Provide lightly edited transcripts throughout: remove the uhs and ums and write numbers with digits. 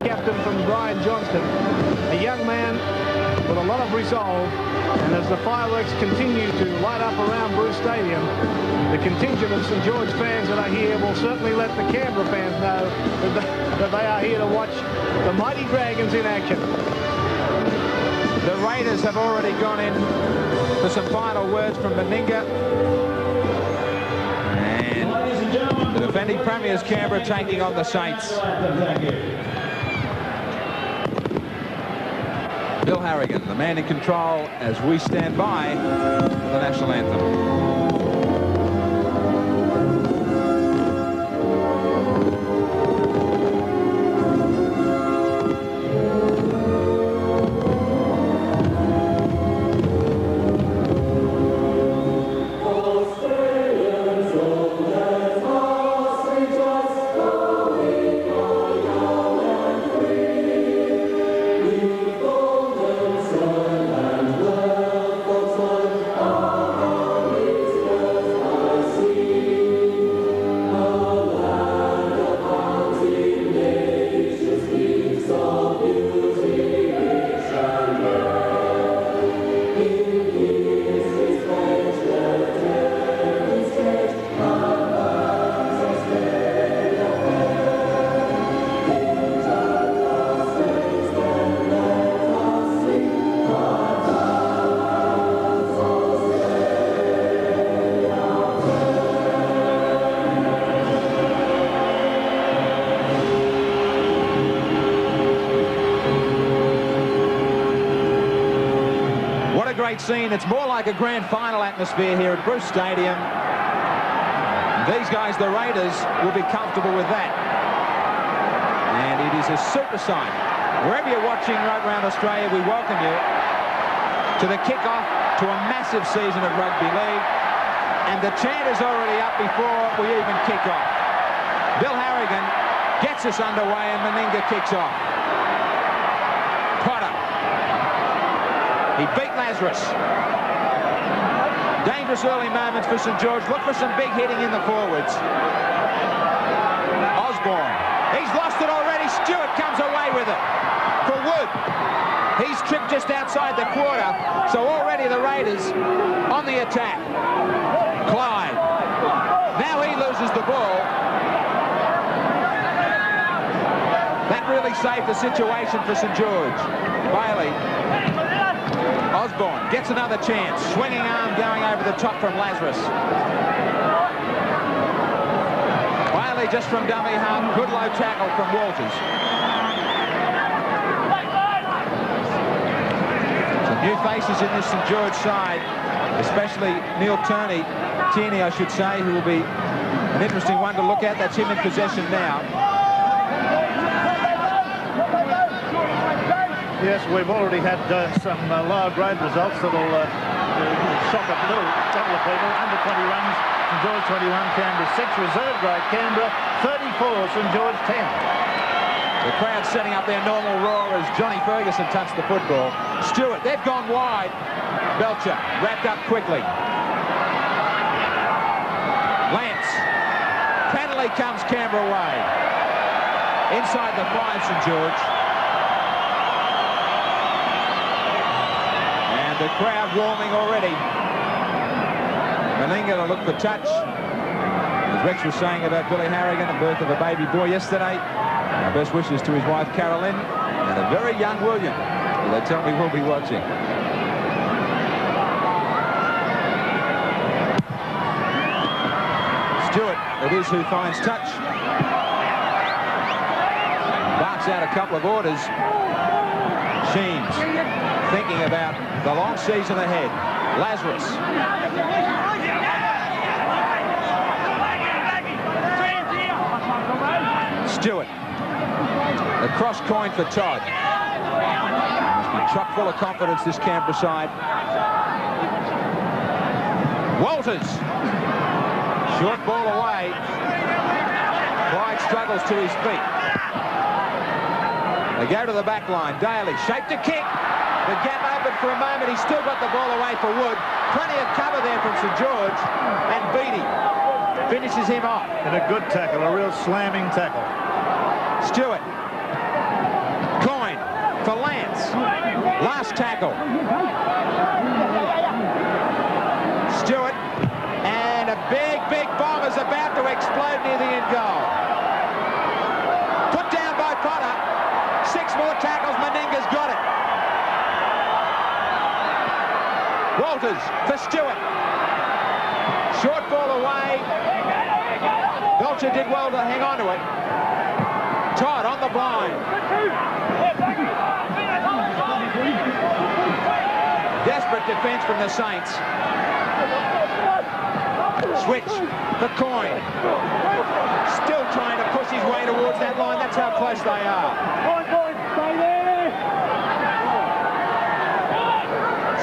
captain from Brian Johnston, a young man with a lot of resolve. And as the fireworks continue to light up around Bruce Stadium, the contingent of St George fans that are here will certainly let the Canberra fans know that they are here to watch the mighty Dragons in action. The Raiders have already gone in for some final words from Meninga. And the defending premiers Canberra taking on the Saints. Bill Harrigan, the man in control as we stand by the national anthem. Great scene. It's more like a grand final atmosphere here at Bruce Stadium. These guys, the Raiders, will be comfortable with that. And it is a super sight. Wherever you're watching right around Australia, we welcome you to the kickoff to a massive season of rugby league. And the chant is already up before we even kick off. Bill Harrigan gets us underway and Meninga kicks off. Potter. He beat Lazarus. Dangerous early moments for St George. Look for some big hitting in the forwards. Osborne. He's lost it already. Stewart comes away with it for Wood. He's tripped just outside the quarter. So already the Raiders on the attack. Clyde. Now he loses the ball. That really saved the situation for St George. Bailey. Osborne gets another chance. Swinging arm going over the top from Lazarus. Bailey just from dummy half. Good low tackle from Walters. Some new faces in this St George side, especially Neil Tierney, I should say, who will be an interesting one to look at. That's him in possession now. Yes, we've already had some lower grade results that'll shock a couple of people. Under 21s, St George 21, Canberra 6. Reserve grade Canberra 34, St George 10. The crowd setting up their normal roar as Johnny Ferguson touched the football. Stewart, they've gone wide. Belcher wrapped up quickly. Lance. Penalty comes Canberra way. Inside the 5, St George. The crowd warming already. Meninga to look for touch. As Rex was saying about Billy Harrigan, the birth of a baby boy yesterday. Our best wishes to his wife Carolyn and a very young William, who they tell me will be watching. Stewart, it is who finds touch. Barks out a couple of orders. Sheens thinking about the long season ahead. Lazarus. Stewart. A cross coin for Todd. Must be chock full of confidence, this Canberra side. Walters. Short ball away. Clyde struggles to his feet. They go to the back line. Daly shaped a kick. The gap open for a moment. He's still got the ball away for Wood. Plenty of cover there from St George. And Beattie finishes him off. And a good tackle, a real slamming tackle. Stewart. Last tackle. Stewart, and a big bomb is about to explode near the end goal. Put down by Potter. 6 more tackles. Meninga's got it. Walters for Stewart. Short ball away. Belcher did well to hang on to it. Todd on the blind. Desperate defence from the Saints. Switch, the coin. Still trying to push his way towards that line. That's how close they are.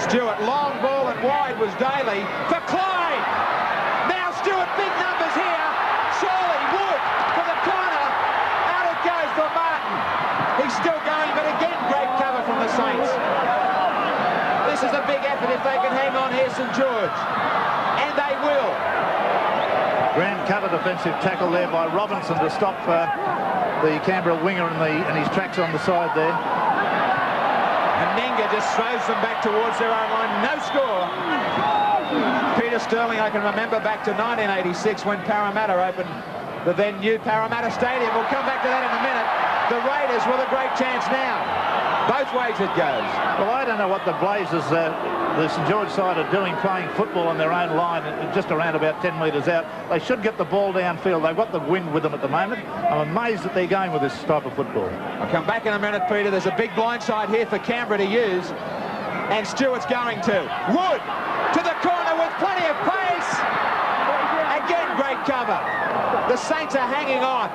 Stewart, long ball and wide was Daly for Clyde. Now Stewart, big numbers here. Surely Wood for the corner. Out it goes for Martin. He's still going, but again, great cover from the Saints. This is a big effort if they can hang on here, St George. And they will. Grand cover defensive tackle there by Robinson to stop the Canberra winger in his tracks on the side there. And Nenga just throws them back towards their own line. No score. Peter Sterling, I can remember back to 1986 when Parramatta opened the then new Parramatta Stadium. We'll come back to that in a minute. The Raiders with a great chance now. Both ways it goes. Well, I don't know what the Blazers, the St George side, are doing playing football on their own line, just around about 10 metres out. They should get the ball downfield. They've got the wind with them at the moment. I'm amazed that they're going with this type of football. I'll come back in a minute, Peter. There's a big blindside here for Canberra to use. And Stewart's going to. Wood to the corner with plenty of pace. Again, great cover. The Saints are hanging on.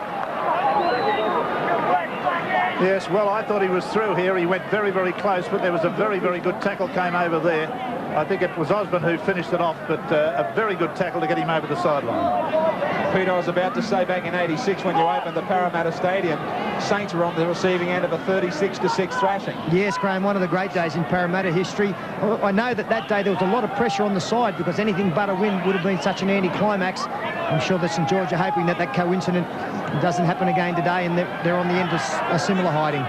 Yes, well, I thought he was through here. He went very, very close, but there was a very, very good tackle came over there. I think it was Osborne who finished it off, but a very good tackle to get him over the sideline. Peter, I was about to say back in 86 when you opened the Parramatta Stadium, Saints were on the receiving end of a 36-6 thrashing. Yes, Graham, one of the great days in Parramatta history. I know that day there was a lot of pressure on the side because anything but a win would have been such an anticlimax. I'm sure that St George are hoping that coincidence doesn't happen again today and they're on the end of a similar hiding.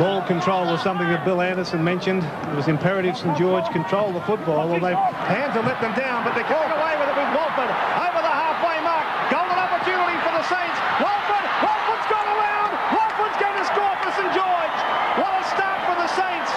Ball control was something that Bill Anderson mentioned. It was imperative St George control the football. Well, hands have let them down, but they're going away with it with Walford. Over the halfway mark. Golden opportunity for the Saints. Walford's gone around. Walford's going to score for St George. What a start for the Saints.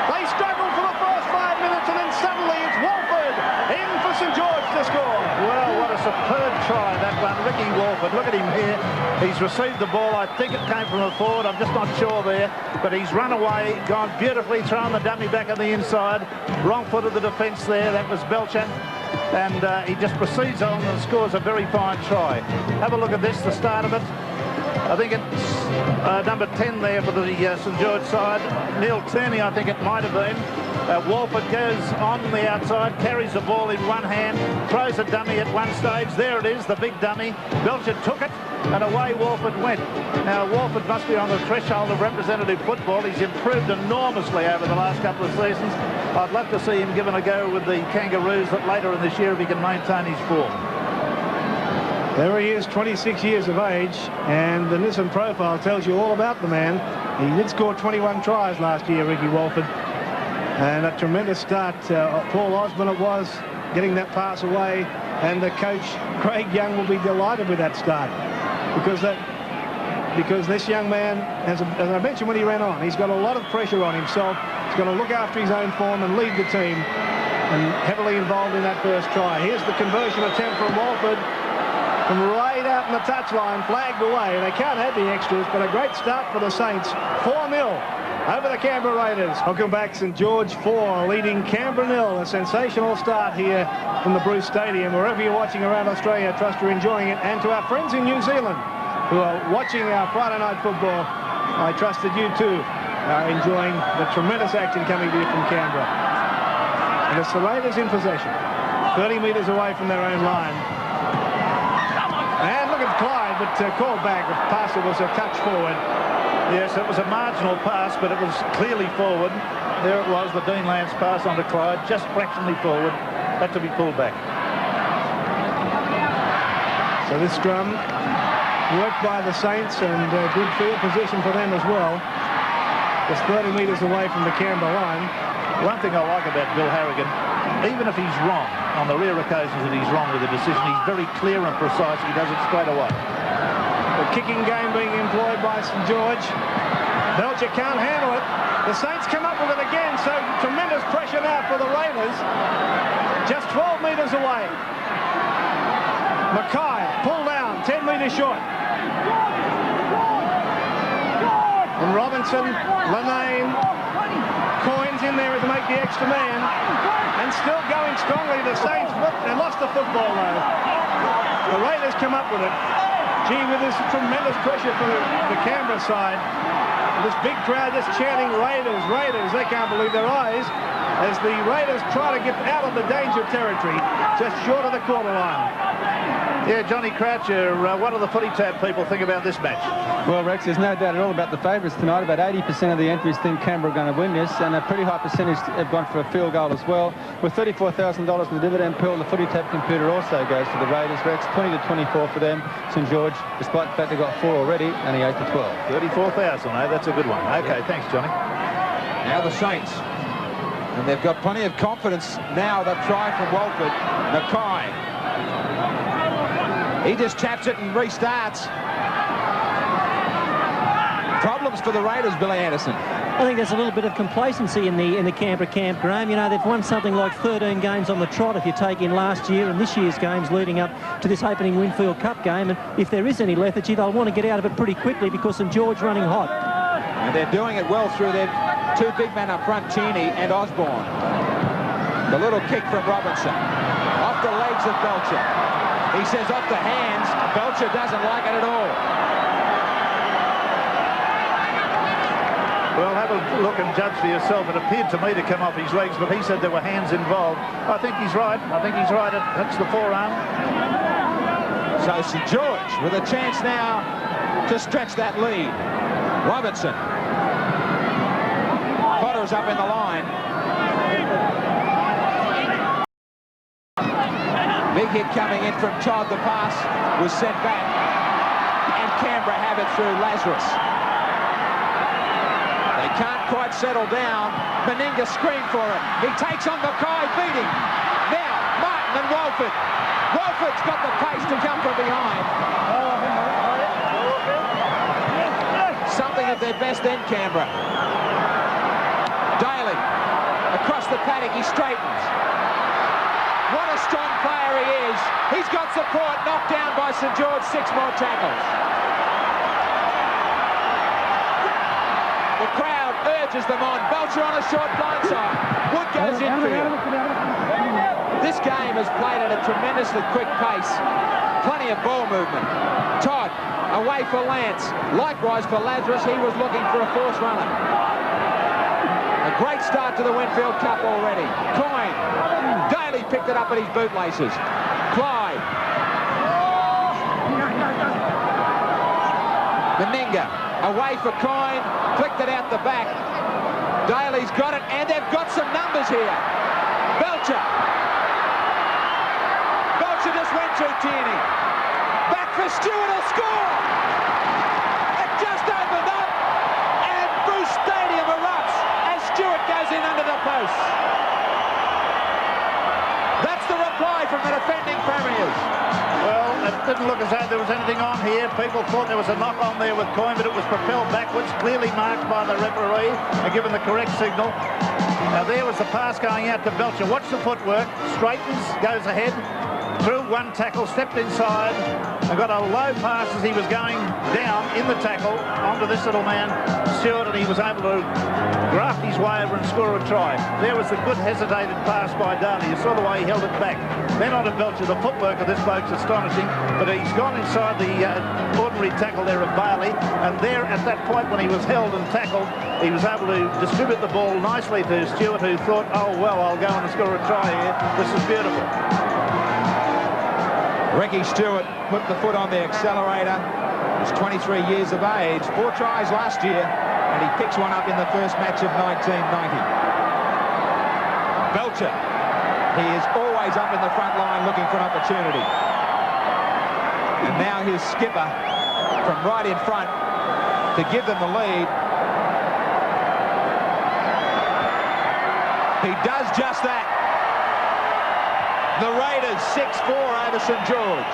They struggled for the first 5 minutes, and then suddenly it's Walford in for St George to score. Well, what a superb try, that one. Ricky Walford, look at him here. He's received the ball. I think it came from a forward. I'm just not sure there. But he's run away, gone beautifully, thrown the dummy back on the inside. Wrong foot of the defence there. That was Belcher. And he just proceeds on and scores a very fine try. Have a look at this, the start of it. I think it's number 10 there for the St George side. Neil Tierney, I think it might have been. Walford goes on the outside, carries the ball in one hand, throws a dummy at one stage. There it is, the big dummy. Belcher took it, and away Walford went. Now, Walford must be on the threshold of representative football. He's improved enormously over the last couple of seasons. I'd love to see him given a go with the Kangaroos later in this year if he can maintain his form. There he is, 26 years of age, and the Nissan profile tells you all about the man. He did score 21 tries last year, Ricky Walford. And a tremendous start. Paul Osborne it was, getting that pass away. And the coach, Craig Young, will be delighted with that start. Because this young man, as I mentioned when he ran on, he's got a lot of pressure on himself. He's got to look after his own form and lead the team. And heavily involved in that first try. Here's the conversion attempt from Walford. From right out in the touchline, flagged away. They can't have the extras, but a great start for the Saints. 4-0. Over the Canberra Raiders. Welcome back, St George 4, leading Canberra 0. A sensational start here from the Bruce Stadium. Wherever you're watching around Australia, I trust you're enjoying it. And to our friends in New Zealand who are watching our Friday night football, I trust that you too are enjoying the tremendous action coming to you from Canberra. And it's the Raiders in possession, 30 metres away from their own line. And look at Clyde, but called back. The passer was a touch forward. Yes, it was a marginal pass, but it was clearly forward. There it was, the Dean Lance pass onto Clyde, just fractionally forward. Had to be pulled back. So this scrum worked by the Saints, and good field position for them as well. just 30 metres away from the Canberra line. One thing I like about Bill Harrigan, even if he's wrong, on the rare occasions that he's wrong with a decision, he's very clear and precise. He does it straight away. The kicking game being employed by St George. Belcher can't handle it. The Saints come up with it again, so tremendous pressure now for the Raiders. Just 12 metres away. Mackay pulled down, 10 metres short. And Robinson, Lanane, Coins in there to make the extra man. And still going strongly, the Saints they lost the football though. The Raiders come up with it. Gee, with this tremendous pressure from the Canberra side. This big crowd just chanting Raiders, Raiders. They can't believe their eyes as the Raiders try to get out of the danger territory, just short of the quarter line. Yeah, Johnny Croucher, what do the footy tab people think about this match? Well, Rex, there's no doubt at all about the favourites tonight. About 80% of the entries think Canberra are going to win this, and a pretty high percentage have gone for a field goal as well. With $34,000 in the dividend pool, the footy tab computer also goes to the Raiders, Rex. 20 to 24 for them. St George, despite the fact they've got 4 already, only 8 to 12. 34,000, eh? That's a good one. Okay, thanks, Johnny. Now the Saints. And they've got plenty of confidence now. They've tried from Walford. Mackay. He just taps it and restarts. Problems for the Raiders, Billy Anderson. I think there's a little bit of complacency in the Canberra camp, Graham. You know, they've won something like 13 games on the trot if you take in last year and this year's games leading up to this opening Winfield Cup game. And if there is any lethargy, they'll want to get out of it pretty quickly because St George running hot. And they're doing it well through their 2 big men up front, Tierney and Osborne. The little kick from Robinson. Off the legs of Belcher. He says off the hands. Belcher doesn't like it at all. Well, have a look and judge for yourself. It appeared to me to come off his legs, but he said there were hands involved. I think he's right. I think he's right. That's the forearm. So St George with a chance now to stretch that lead. Robinson. Potter's up in the line. Big hit coming in from Todd. The pass was sent back. And Canberra have it through Lazarus. They can't quite settle down. Meninga screamed for it. He takes on Mackay, beating. Now, Martin and Walford. Walford's got the pace to come from behind. Something at their best end, Canberra. Daly, across the paddock, he straightens. What a strong player he is. He's got support, knocked down by St George, 6 more tackles. The crowd urges them on. Belcher on a short blindside. Wood goes infield. This game is played at a tremendously quick pace. Plenty of ball movement. Todd, away for Lance. Likewise for Lazarus, he was looking for a force runner. A great start to the Winfield Cup already. Coyne. Daly picked it up at his bootlaces. Clyde. Meninga. Away for Coyne. Flicked it out the back. Daly's got it, and they've got some numbers here. Belcher. Belcher just went through Tierney. Back for Stewart, will score! It just opened up, and Bruce Stadium erupts as Stewart goes in under the post. That's the reply from the defending premiers. Well, it didn't look as though there was anything on here. People thought there was a knock on there with Coyne, but it was propelled backwards, clearly marked by the referee and given the correct signal. Now there was the pass going out to Belcher. Watch the footwork. Straightens, goes ahead, through one tackle, stepped inside, and got a low pass as he was going down in the tackle onto this little man, Stewart, and he was able to graft his way over and score a try. There was the good hesitated pass by Daly. You saw the way he held it back. Then on to Belcher. The footwork of this bloke's astonishing, but he's gone inside the ordinary tackle there of Bailey, and there at that point when he was held and tackled, he was able to distribute the ball nicely to Stewart, who thought, oh well, I'll go and score a try here. This is beautiful. Ricky Stewart put the foot on the accelerator. He's 23 years of age, 4 tries last year, and he picks one up in the first match of 1990. Belcher, he is always up in the front line looking for an opportunity. And now his skipper from right in front to give them the lead. He does just that. The Raiders 6-4 over St George.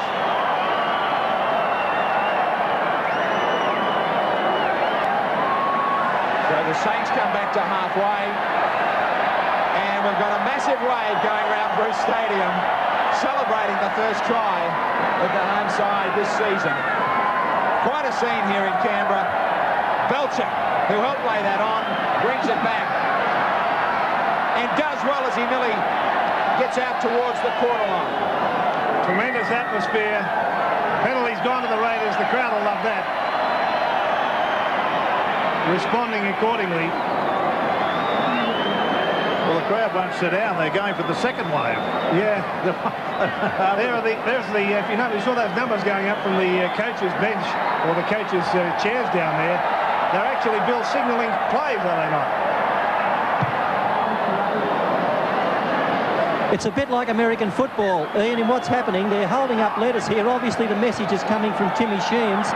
So the Saints come back to halfway. And we've got a massive wave going around Bruce Stadium, celebrating the first try of the home side this season. Quite a scene here in Canberra. Belcher, who helped lay that on, brings it back and does well as he nearly gets out towards the quarter line. Tremendous atmosphere. Penalty's gone to the Raiders. The crowd will love that. Responding accordingly. Well, the crowd won't sit down. They're going for the second wave. Yeah. There's the, if you know, we saw those numbers going up from the coach's bench or the coach's chairs down there. They're actually Bill signalling plays, are they not? It's a bit like American football, Ian, in what's happening. They're holding up letters here. Obviously, the message is coming from Timmy Sheens.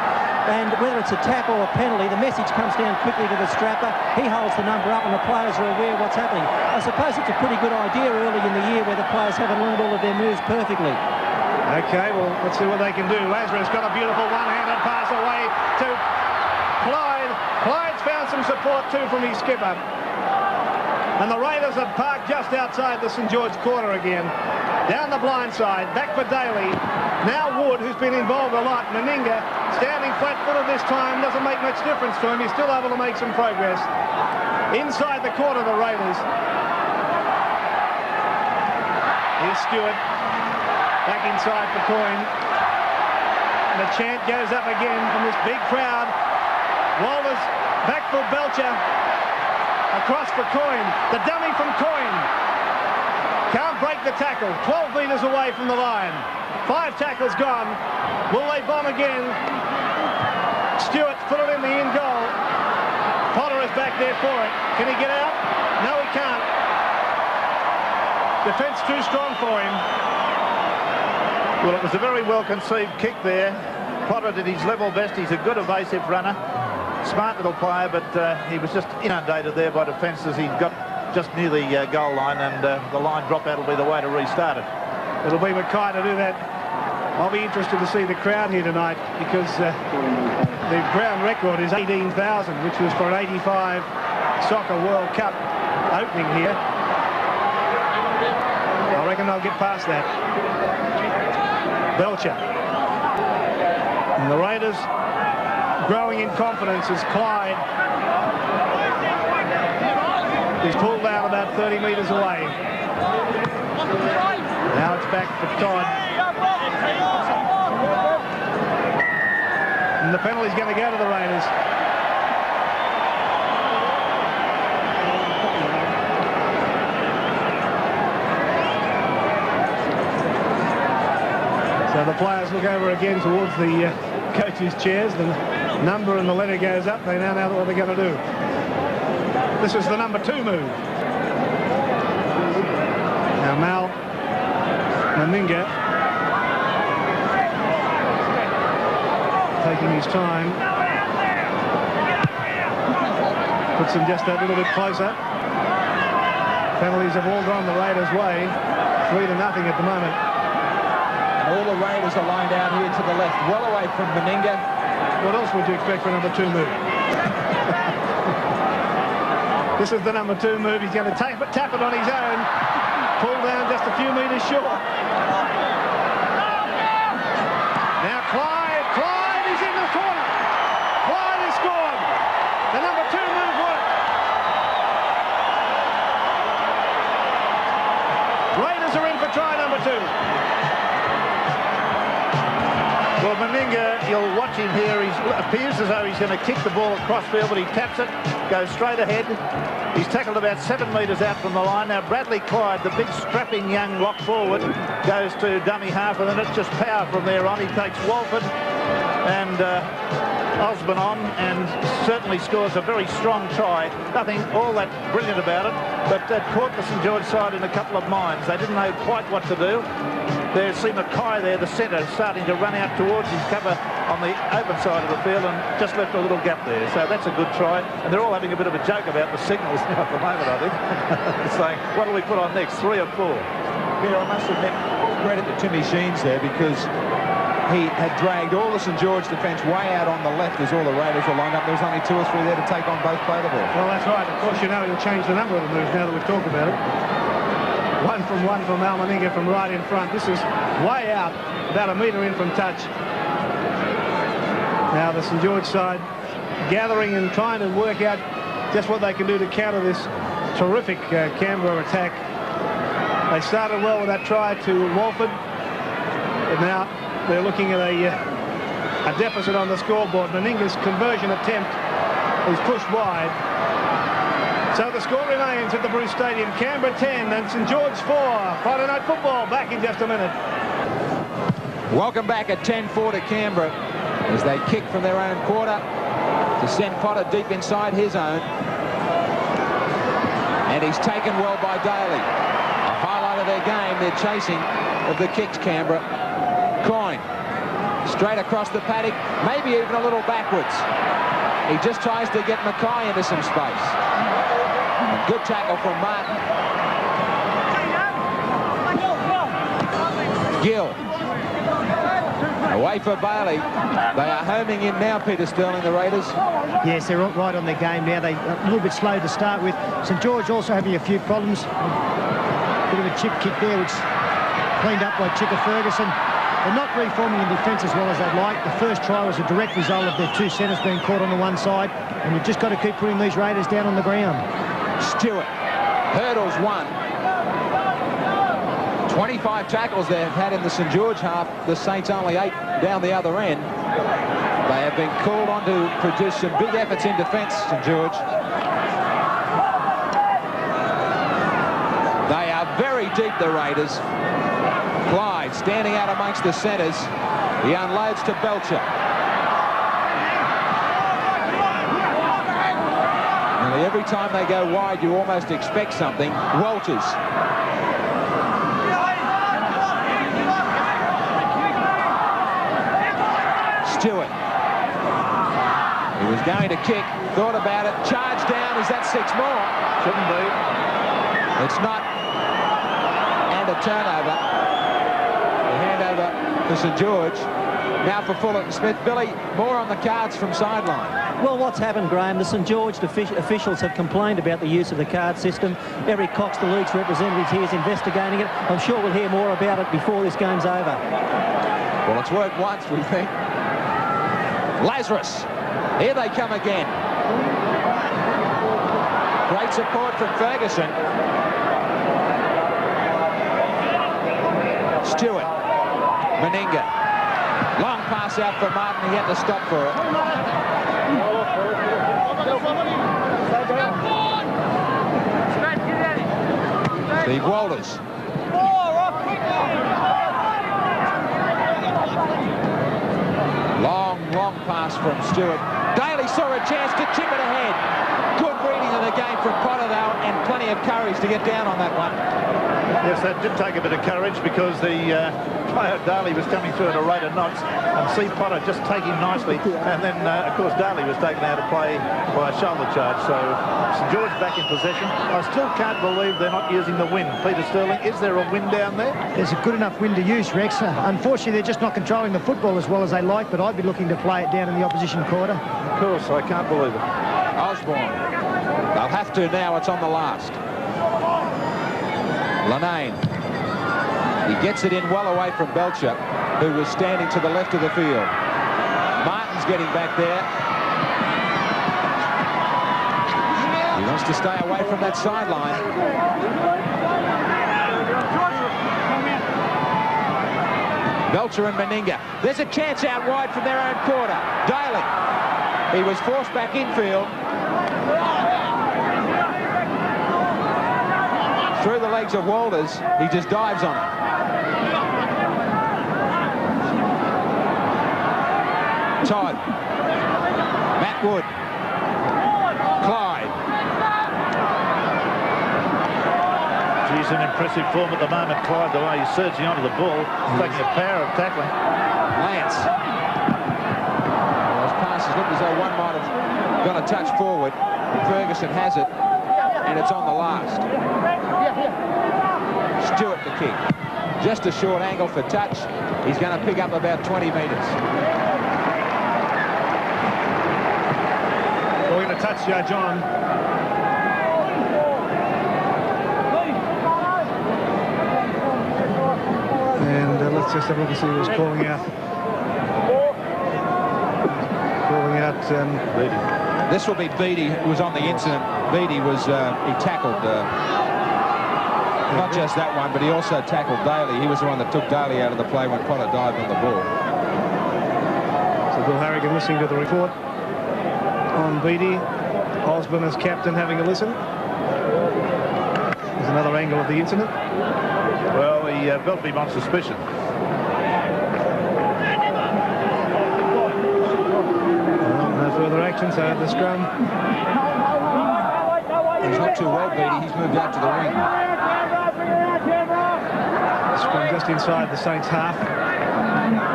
And whether it's a tap or a penalty, the message comes down quickly to the strapper. He holds the number up and the players are aware of what's happening. I suppose it's a pretty good idea early in the year where the players haven't learned all of their moves perfectly. Okay, well, let's see what they can do. Lazarus got a beautiful one-handed pass away to Clyde. Clyde's found some support too from his skipper. And the Raiders have parked just outside the St George corner again. Down the blind side, back for Daly. Now Wood, who's been involved a lot. Meninga, standing flat-footed this time, doesn't make much difference to him. He's still able to make some progress. Inside the corner, the Raiders. Here's Stewart. Back inside for Coyne. And the chant goes up again from this big crowd. Walters back for Belcher. Across for Coyne. The dummy from Coyne. Can't break the tackle. 12 metres away from the line. 5 tackles gone. Will they bomb again? Stewart put it in the in goal. Potter is back there for it. Can he get out? No, he can't. Defence too strong for him. Well, it was a very well-conceived kick there. Potter did his level best. He's a good evasive runner. Smart little player, but he was just inundated there by defence as he got just near the goal line, and the line drop out will be the way to restart it. It'll be Mackay to do that. I'll be interested to see the crowd here tonight because the ground record is 18,000, which was for an 85 Soccer World Cup opening here. I reckon they'll get past that. Belcher. And the Raiders growing in confidence as Clyde is pulled out about 30 metres away. Now it's back for Todd. And the penalty's going to go to the Raiders. So the players look over again towards the coaches' chairs. The number and the letter goes up. They now know what they're going to do. This is the number 2 move. Now Mal Meninga taking his time. Puts him just that little bit closer. Penalties have all gone the Raiders' way. 3-0 at the moment. And all the Raiders are lined out here to the left, well away from Meninga. What else would you expect for a number 2 move? This is the number 2 move. He's going to tap it on his own. Pull down just a few metres short. Now Clyde is in the corner. Clyde has scored. The number 2 move worked. Raiders are in for try number 2. Well, Meninga, you'll watch him here. He appears as though he's going to kick the ball across field, but he taps it, goes straight ahead. He's tackled about 7 metres out from the line. Now Bradley Clyde, the big strapping young lock forward, goes to dummy half, and then it's just power from there on. He takes Walford and Osborne on, and certainly scores a very strong try. Nothing all that brilliant about it, but caught the St George side in a couple of minds. They didn't know quite what to do. There's see Mackay there, the centre, starting to run out towards his cover on the open side of the field and just left a little gap there. So that's a good try. And they're all having a bit of a joke about the signals now at the moment, I think. Saying, what do we put on next, 3 or 4? Yeah, I must admit, credit to Timmy Sheens there, because he had dragged all the St George defence way out on the left as all the Raiders were lined up. There was only 2 or 3 there to take on both play the ball. Well, that's right. Of course, you know he'll change the number of the moves now that we've talked about it. One from Al Meninga from right in front. This is way out, about a metre in from touch. Now the St George side gathering and trying to work out just what they can do to counter this terrific Canberra attack. They started well with that try to Walford, but now they're looking at a deficit on the scoreboard. Meninga's conversion attempt is pushed wide. So the score remains at the Bruce Stadium. Canberra 10 and St George 4. Friday Night Football back in just a minute. Welcome back at 10-4 to Canberra as they kick from their own quarter to send Potter deep inside his own. And he's taken well by Daly. A highlight of their game, their chasing of the kicks, Canberra. Coyne straight across the paddock, maybe even a little backwards. He just tries to get Mackay into some space. A good tackle from Martin. Gill. Away for Bailey. They are homing in now, Peter Sterling, the Raiders. Yes, they're right on their game now. They're a little bit slow to start with. St George also having a few problems. Bit of a chip kick there, which cleaned up by Chipper Ferguson. They're not reforming in defence as well as they'd like. The first try was a direct result of their 2 centres being caught on the one side, and you've just got to keep putting these Raiders down on the ground. Stewart hurdles one. 25 tackles they've had in the St George half. The Saints only 8 down the other end. They have been called on to produce some big efforts in defence, St George. They are very deep, the Raiders. Clyde standing out amongst the centres. He unloads to Belcher. Nearly every time they go wide, you almost expect something. Walters. Stewart. He was going to kick, thought about it, charged down. Is that 6 more? Shouldn't be. It's not. And a turnover. Handover to St George. Now for Fullerton Smith. Billy, more on the cards from sideline. Well, what's happened, Graham? The St George officials have complained about the use of the card system. Eric Cox, the league's representative here, is investigating it. I'm sure we'll hear more about it before this game's over. Well, it's worked once, we think. Lazarus. Here they come again. Great support from Ferguson. Stewart. Meninga. Long pass out for Martin. He had to stop for it. Steve Walters. Long pass from Stewart. Daly saw a chance to chip it ahead. Good reading of the game from Potter, though, and plenty of courage to get down on that one. Yes, that did take a bit of courage, because the player Daly was coming through at a rate of knots, and see Potter just take him nicely. And then, of course, Daly was taken out of play by a shoulder charge. So St George back in possession. I still can't believe they're not using the wind. Peter Sterling, is there a wind down there? There's a good enough wind to use, Rex. Unfortunately, they're just not controlling the football as well as they like, but I'd be looking to play it down in the opposition quarter. Of course, I can't believe it. Osborne. They'll have to now. It's on the last. Lanane. He gets it in well away from Belcher, who was standing to the left of the field. Martin's getting back there. He wants to stay away from that sideline. Belcher and Meninga. There's a chance out wide from their own quarter. Daly. He was forced back infield. Through the legs of Walters. He just dives on it. Todd. Matt Wood. Clyde. Geez, in impressive form at the moment, Clyde, the way he's surging onto the ball, taking the power of tackling. Lance. Those passes look as though one might have gone a touch forward. Ferguson has it, and it's on the last. Stewart the kick. Just a short angle for touch. He's going to pick up about 20 metres. We're going to touch John. And let's just have a look and see who was calling out. Calling out. This will be Beattie, who was on the incident. Beattie was, he tackled, not just that one, but he also tackled Daly. He was the one that took Daly out of the play when Potter dived on the ball. So Bill Harrigan listening to the report on Beattie. Osborne as captain having a listen. There's another angle of the incident. Well, he got to be on suspicion. No further action, so at the scrum. He's not too well, Beattie. He's moved out to the wing. Scrum just inside the Saints half.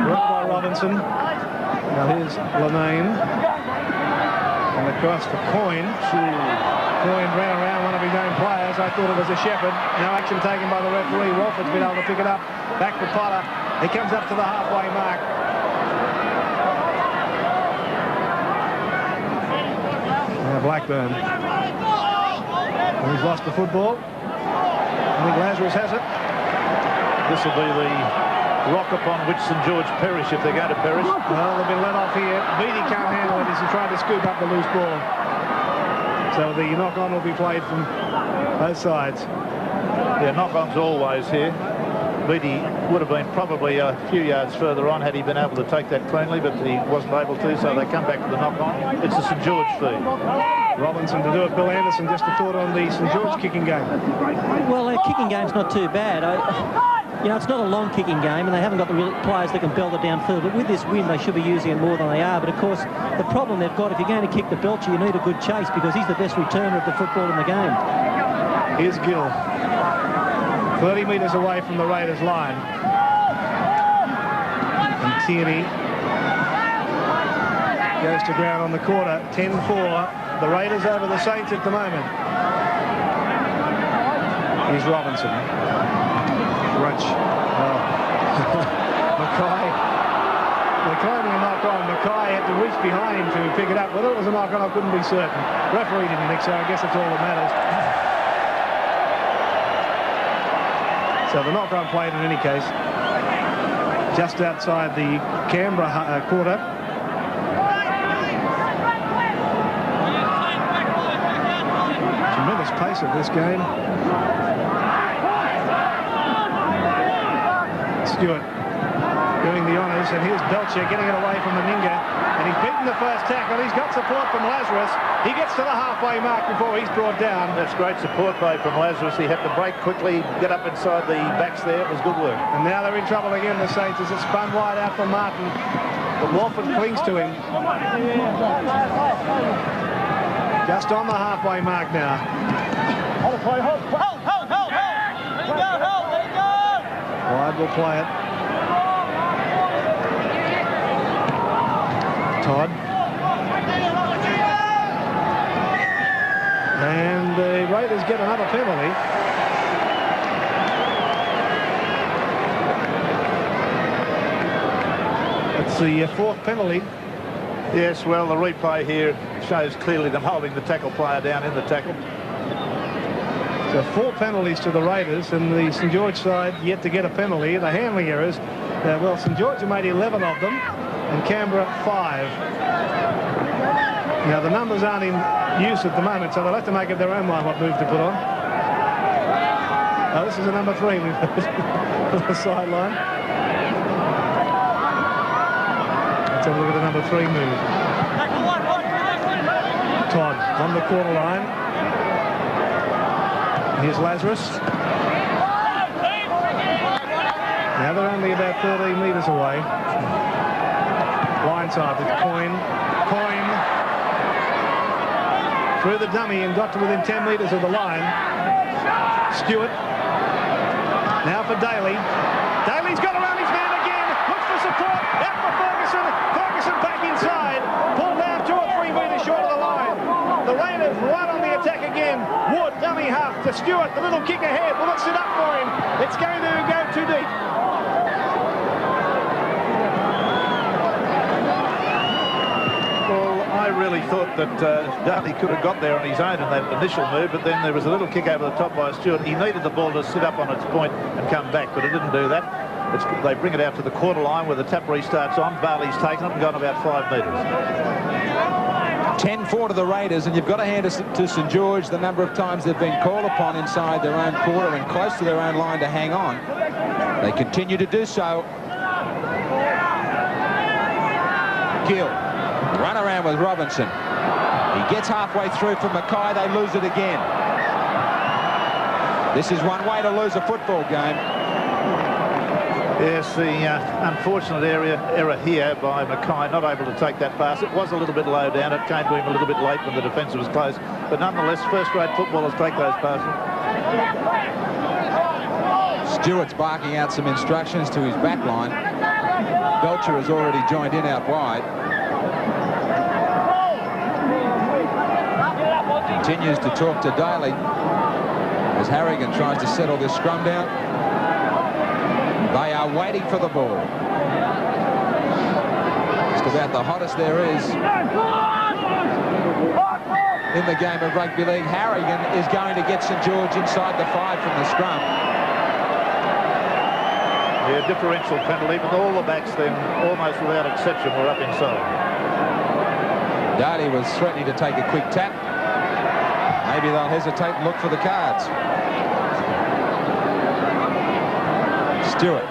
Worked by Robinson. Now here's Lemaine. And across for Coyne. Coyne ran around one of his own players. I thought it was a Shepherd. No action taken by the referee. Walford's been able to pick it up. Back for Potter. He comes up to the halfway mark. Now Blackburn. And he's lost the football. I think Lazarus has it. This will be the rock upon which St George perish if they're going to perish. Well, they've been let off here. Beattie can't handle it as he tried to scoop up the loose ball. So the knock-on will be played from both sides. Yeah, knock-ons always here. Beattie would have been probably a few yards further on had he been able to take that cleanly, but he wasn't able to, so they come back to the knock-on. It's a St George feed. Robinson to do it. Bill Anderson just a thought on the St George kicking game. Well, their kicking game's not too bad. You know, it's not a long kicking game, and they haven't got the real players that can belt it downfield. But with this win, they should be using it more than they are. But, of course, the problem they've got, if you're going to kick the Belcher, you need a good chase because he's the best returner of the football in the game. Here's Gill. 30 metres away from the Raiders' line. And Tierney goes to ground on the quarter. 10-4. The Raiders over the Saints at the moment. Here's Robinson. Crunch. Oh. Mackay. They're claiming a knock-on. Mackay had to reach behind him to pick it up. Whether it was a knock-on, I couldn't be certain. Referee didn't think so. I guess that's all that matters. So the knock-on played in any case. Just outside the Canberra quarter. Tremendous pace of this game. Stewart doing the honours, and here's Belcher getting it away from Meninga, and he's beaten the first tackle. He's got support from Lazarus. He gets to the halfway mark before he's brought down. That's great support though from Lazarus. He had to break quickly, get up inside the backs there. It was good work. And now they're in trouble again, the Saints, as it's spun wide out for Martin. But Walford clings to him. Just on the halfway mark now. Hold, hold, hold, hold, hold, hold. Let it go, hold, let it go. Wide will play it. Todd. And the Raiders get another penalty. It's the fourth penalty. Yes, well, the replay here shows clearly them holding the tackle player down in the tackle. So 4 penalties to the Raiders, and the St George side yet to get a penalty. The handling errors, well, St George have made 11 of them, and Canberra 5. Now the numbers aren't in use at the moment, so they'll have to make up their own mind what move to put on. Oh, this is a number 3 we've heard on the sideline. Let's have a look at the number 3 move. Todd on the quarter line. Here's Lazarus. Now they're only about 13 metres away. Blindside with Coyne. Coyne through the dummy and got to within 10 metres of the line. Stewart Now for Daly. Daly's got around his man again. Looks for support. Out for Ferguson. Ferguson back inside. Pulled out 2 or 3 metres short of the line. The Raiders right on the attack again. Wood, dummy half to Stewart. The little kick ahead. Will it sit up for him? It's going to go too deep. I really thought that Darley could have got there on his own in that initial move, but then there was a little kick over the top by Stewart. He needed the ball to sit up on its point and come back, but it didn't do that. They bring it out to the quarter line where the tap restarts on. Barley's taken it and gone about 5 metres. 10-4 to the Raiders, and you've got to hand it to St George the number of times they've been called upon inside their own quarter and close to their own line to hang on. They continue to do so. Gill. Run around with Robinson. He gets halfway through for Mackay. They lose it again. This is one way to lose a football game. Yes, the unfortunate error here by Mackay, not able to take that pass. It was a little bit low down. It came to him a little bit late when the defence was close. But nonetheless, first-grade footballers take those passes. Stewart's barking out some instructions to his back line. Belcher has already joined in out wide. Continues to talk to Daly as Harrigan tries to settle this scrum down. They are waiting for the ball. Just about the hottest there is in the game of rugby league. Harrigan is going to get St George inside the 5 from the scrum. Yeah, differential penalty, but all the backs then, almost without exception, were up inside. Daly was threatening to take a quick tap. Maybe they'll hesitate and look for the cards. Stewart.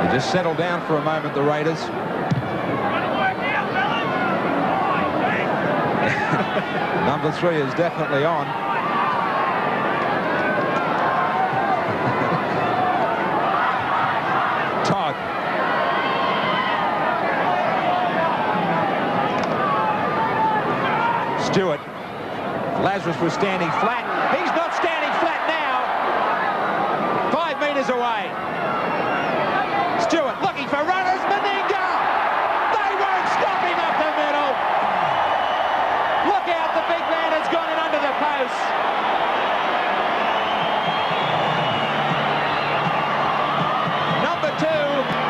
They just settle down for a moment, the Raiders. Number 3 is definitely on. Todd. Stewart. Lazarus was standing flat. He's not standing flat now. 5 metres away. Stewart looking for runners. Meninga! They won't stop him up the middle. Look out, the big man has gone in under the post. Number 2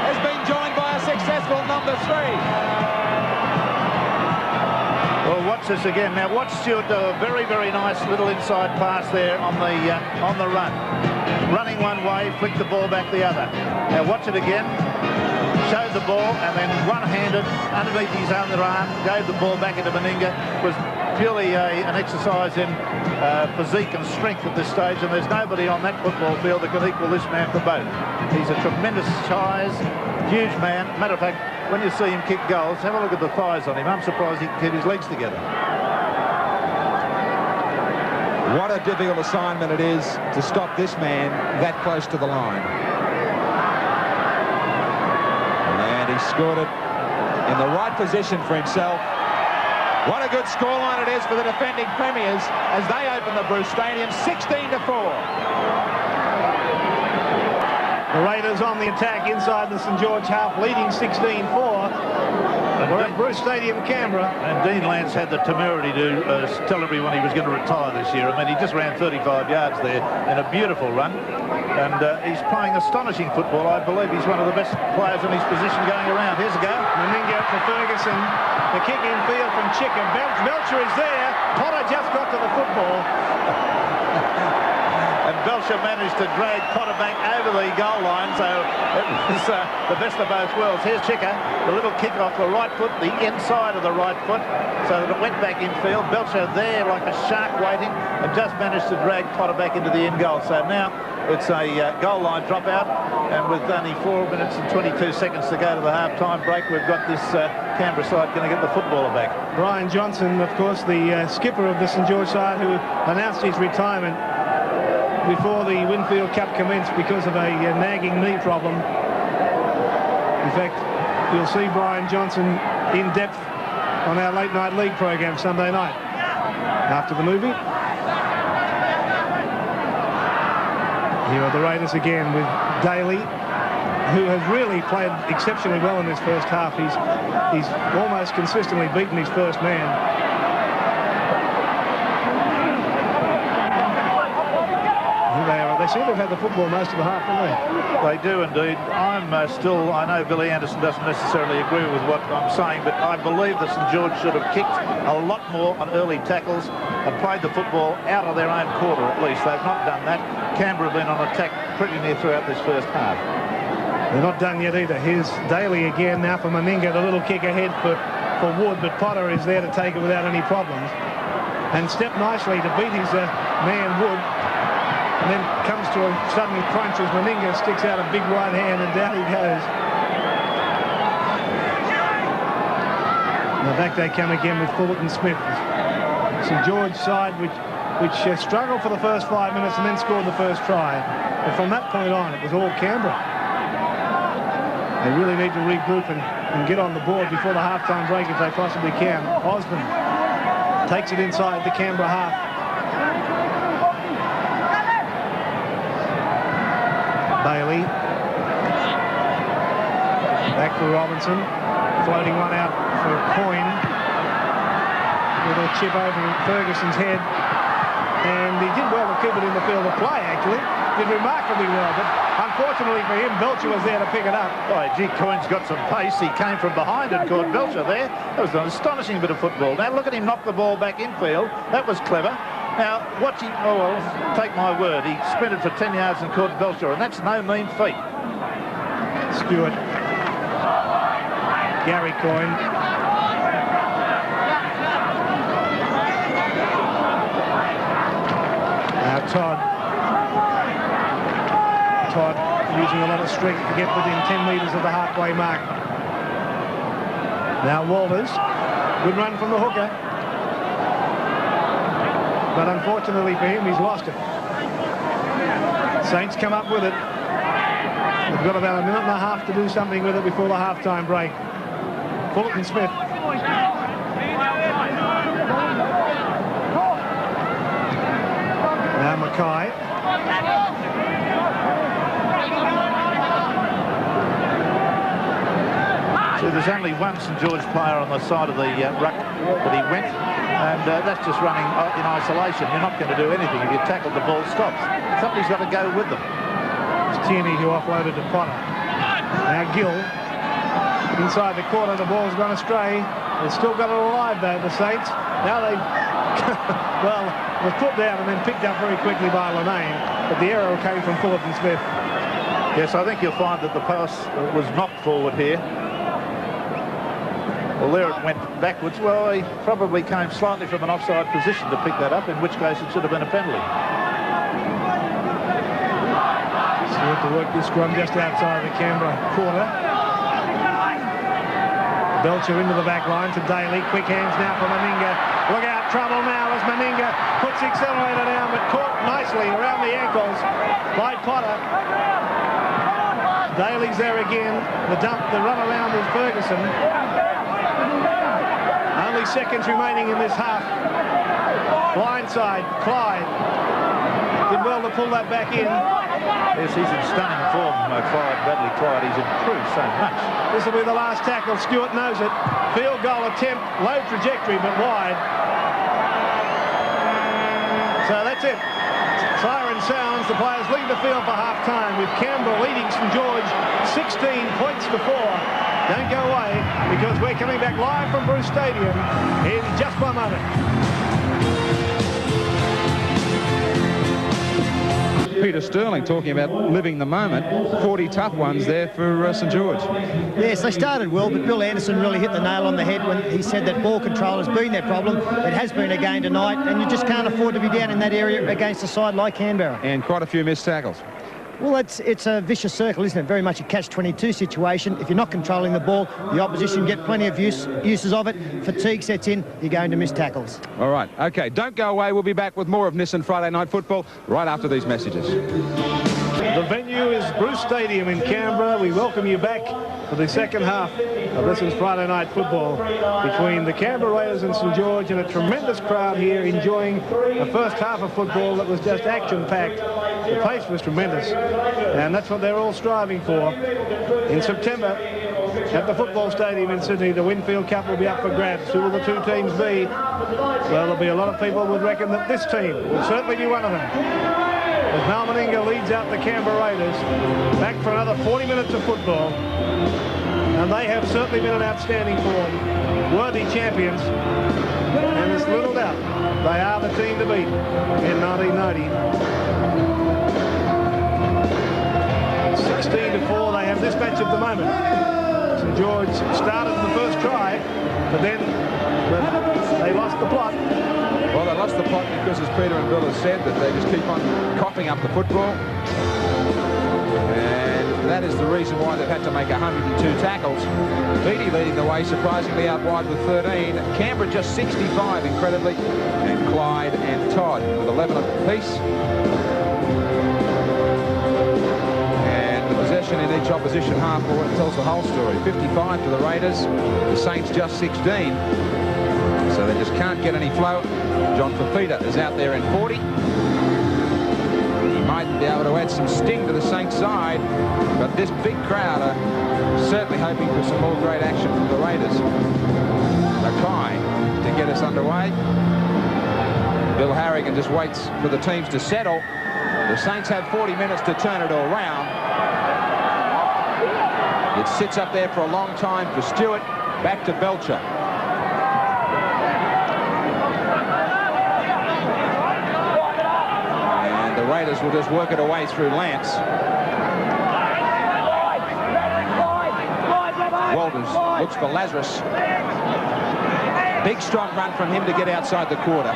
has been joined by a successful number 3. Well, watch this again. Now watch Stewart do a very, very nice little inside pass there on the run. Running one way, flick the ball back the other. Now watch it again. Showed the ball and then one-handed underneath his other arm, gave the ball back into Meninga. Was purely an exercise in physique and strength at this stage, and there's nobody on that football field that can equal this man for both. He's a tremendous size, huge man. Matter of fact, when you see him kick goals, have a look at the thighs on him. I'm surprised he can keep his legs together. What a difficult assignment it is to stop this man that close to the line. And he scored it in the right position for himself. What a good scoreline it is for the defending premiers as they open the Bruce Stadium 16-4. The Raiders on the attack inside the St George half, leading 16-4. We're at Bruce Stadium, Canberra. And Dean Lance had the temerity to tell everyone he was going to retire this year. I mean, he just ran 35 yards there in a beautiful run. And he's playing astonishing football. I believe he's one of the best players in his position going around. Here's a go. Meninga for Ferguson. The kick in field from Chicker. Belcher is there. Potter just got to the football. And Belcher managed to drag Potter back over the goal line, so it was the best of both worlds. Here's Chicker, the little kick off the right foot, the inside of the right foot, so that it went back infield. Belcher there like a shark waiting, and just managed to drag Potter back into the end goal. So now it's a goal line dropout, and with only 4 minutes and 22 seconds to go to the half-time break, we've got this Canberra side going to get the footballer back. Brian Johnson, of course, the skipper of the St George side, who announced his retirement before the Winfield Cup commenced because of a nagging knee problem. In fact, you'll see Brian Johnson in depth on our late night league program Sunday night. after the movie. Here are the Raiders again with Daly, who has really played exceptionally well in this first half. He's almost consistently beaten his first man. They seem to have had the football most of the half, don't they? They do indeed. I know Billy Anderson doesn't necessarily agree with what I'm saying, but I believe that St George should have kicked a lot more on early tackles and played the football out of their own quarter at least. They've not done that. Canberra have been on attack pretty near throughout this first half. They're not done yet either. Here's Daly again now for Meninga. The little kick ahead for Wood, but Potter is there to take it without any problems. And stepped nicely to beat his man Wood. And then comes to a sudden crunch as Meninga sticks out a big right hand, and down he goes. Now back they come again with Fullerton Smith. St George side which struggled for the first 5 minutes and then scored the first try. But from that point on, it was all Canberra. They really need to regroup and get on the board before the half-time break if they possibly can. Osborne takes it inside the Canberra half. Bailey. Back for Robinson. Floating one out for Coyne. With a chip over Ferguson's head. And he did well to keep it in the field of play, actually. Did remarkably well, but unfortunately for him, Belcher was there to pick it up. Oh, gee, Coyne's got some pace. He came from behind and caught Belcher there. That was an astonishing bit of football. Now look at him knock the ball back infield. That was clever. Now, take my word, he sprinted for 10 yards and caught Belcher, and that's no mean feat. Stewart. Gary Coyne. Now Todd using a lot of strength to get within 10 metres of the halfway mark. Now Walters. Good run from the hooker. But unfortunately for him, he's lost it. Saints come up with it. They've got about a minute and a half to do something with it before the half-time break. Fullerton Smith. Now Mackay. So there's only one St George player on the side of the ruck that he went. And that's just running in isolation. You're not going to do anything if you tackle the ball stops. Somebody's got to go with them. It's Tierney who offloaded to Potter. Now Gill. Inside the corner, the ball's gone astray. They've still got it alive, though, the Saints. Now they... well, it was put down and then picked up very quickly by Lemaine. But the error came from Fullerton Smith. Yes, I think you'll find that the pass was knocked forward here. Well, there it went backwards. Well, he probably came slightly from an offside position to pick that up, in which case it should have been a penalty. Stewart to work this scrum just outside the Canberra quarter. Belcher into the back line to Daly. Quick hands now for Meninga. Look out, trouble now as Meninga puts the accelerator down, but caught nicely around the ankles by Potter. Daly's there again. The run around with Ferguson. Only seconds remaining in this half. Blindside, Clyde. Did well to pull that back in. Yes, he's in stunning form, Bradley Clyde. He's improved so much. This will be the last tackle. Stewart knows it. Field goal attempt, low trajectory, but wide. So that's it. Siren sounds. The players leave the field for half-time with Canberra leading St George 16 points to 4. Don't go away, because we're coming back live from Bruce Stadium in just 1 moment. Peter Sterling talking about living the moment. 40 tough ones there for St George. Yes, they started well, but Bill Anderson really hit the nail on the head when he said that ball control has been their problem. It has been again tonight, and you just can't afford to be down in that area against a side like Canberra. And quite a few missed tackles. Well, it's a vicious circle, isn't it? Very much a catch-22 situation. If you're not controlling the ball, the opposition get plenty of uses of it. Fatigue sets in, you're going to miss tackles. All right, OK, don't go away. We'll be back with more of Nissan Friday Night Football right after these messages. The venue is Bruce Stadium in Canberra. We welcome you back for the second half of this is Friday night football between the Canberra Raiders and St George, and a tremendous crowd here enjoying a first half of football that was just action-packed. The pace was tremendous, and that's what they're all striving for. In September, at the football stadium in Sydney, the Winfield Cup will be up for grabs. Who will the two teams be? Well, there'll be a lot of people who would reckon that this team will certainly be one of them. As Mal Meninga leads out the Canberra Raiders, back for another 40 minutes of football. And they have certainly been an outstanding form, worthy champions. And there's little doubt they are the team to beat in 1990. 16-4, they have this match at the moment. St George started the first try, but then they lost the plot. Well, they lost the plot because, as Peter and Bill have said, that they just keep on coughing up the football. And that is the reason why they've had to make 102 tackles. Beattie leading the way, surprisingly out wide with 13. Canberra just 65, incredibly. And Clyde and Todd with 11 apiece. In each opposition half, well, it tells the whole story. 55 to the Raiders, the Saints just 16, so they just can't get any flow. John Fafita is out there in 40. He might be able to add some sting to the Saints side, but this big crowd are certainly hoping for some more great action from the Raiders. Mackay to get us underway. Bill Harrigan just waits for the teams to settle. The Saints have 40 minutes to turn it all around. It sits up there for a long time for Stewart. Back to Belcher. And the Raiders will just work it away through Lance. Walters looks for Lazarus. Big strong run from him to get outside the quarter.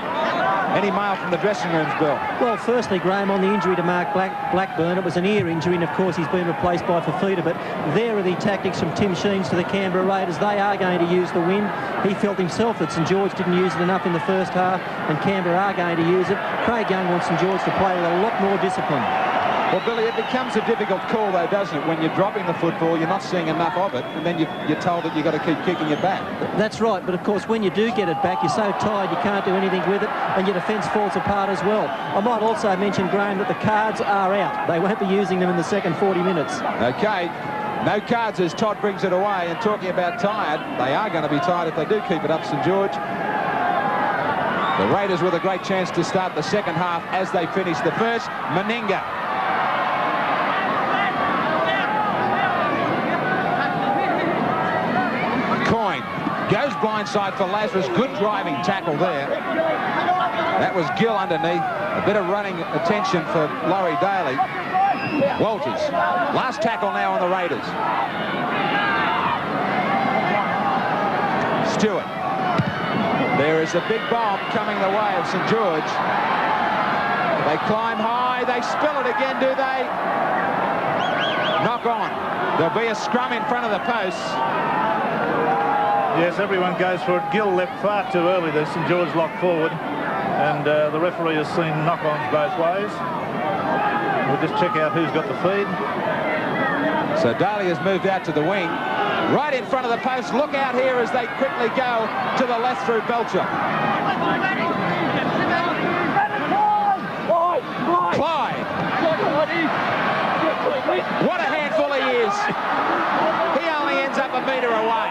Any mail from the dressing rooms, Bill? Well, firstly, Graham, on the injury to Mark Blackburn, it was an ear injury, and of course he's been replaced by Fafita. But there are the tactics from Tim Sheens to the Canberra Raiders. They are going to use the wind. He felt himself that St George didn't use it enough in the first half, and Canberra are going to use it. Craig Young wants St George to play with a lot more discipline. Well, Billy, it becomes a difficult call, though, doesn't it? When you're dropping the football, you're not seeing enough of it, and then you're told that you've got to keep kicking it back. That's right, but of course, when you do get it back, you're so tired you can't do anything with it, and your defence falls apart as well. I might also mention, Graham, that the cards are out. They won't be using them in the second 40 minutes. OK. No cards as Todd brings it away, and talking about tired, they are going to be tired if they do keep it up, St George. The Raiders with a great chance to start the second half as they finish the first. Meninga. Goes blindside for Lazarus. Good driving tackle there. That was Gill underneath. A bit of running attention for Laurie Daly. Walters. Last tackle now on the Raiders. Stewart. There is a big bomb coming the way of St George. They climb high. They spill it again, do they? Knock on. There'll be a scrum in front of the posts. Yes, everyone goes for it. Gill left far too early there. St George locked forward, and the referee has seen knock-ons both ways. We'll just check out who's got the feed. So Daly has moved out to the wing, right in front of the post. Look out here as they quickly go to the left through Belcher. Clyde. What a handful he is. He only ends up a metre away.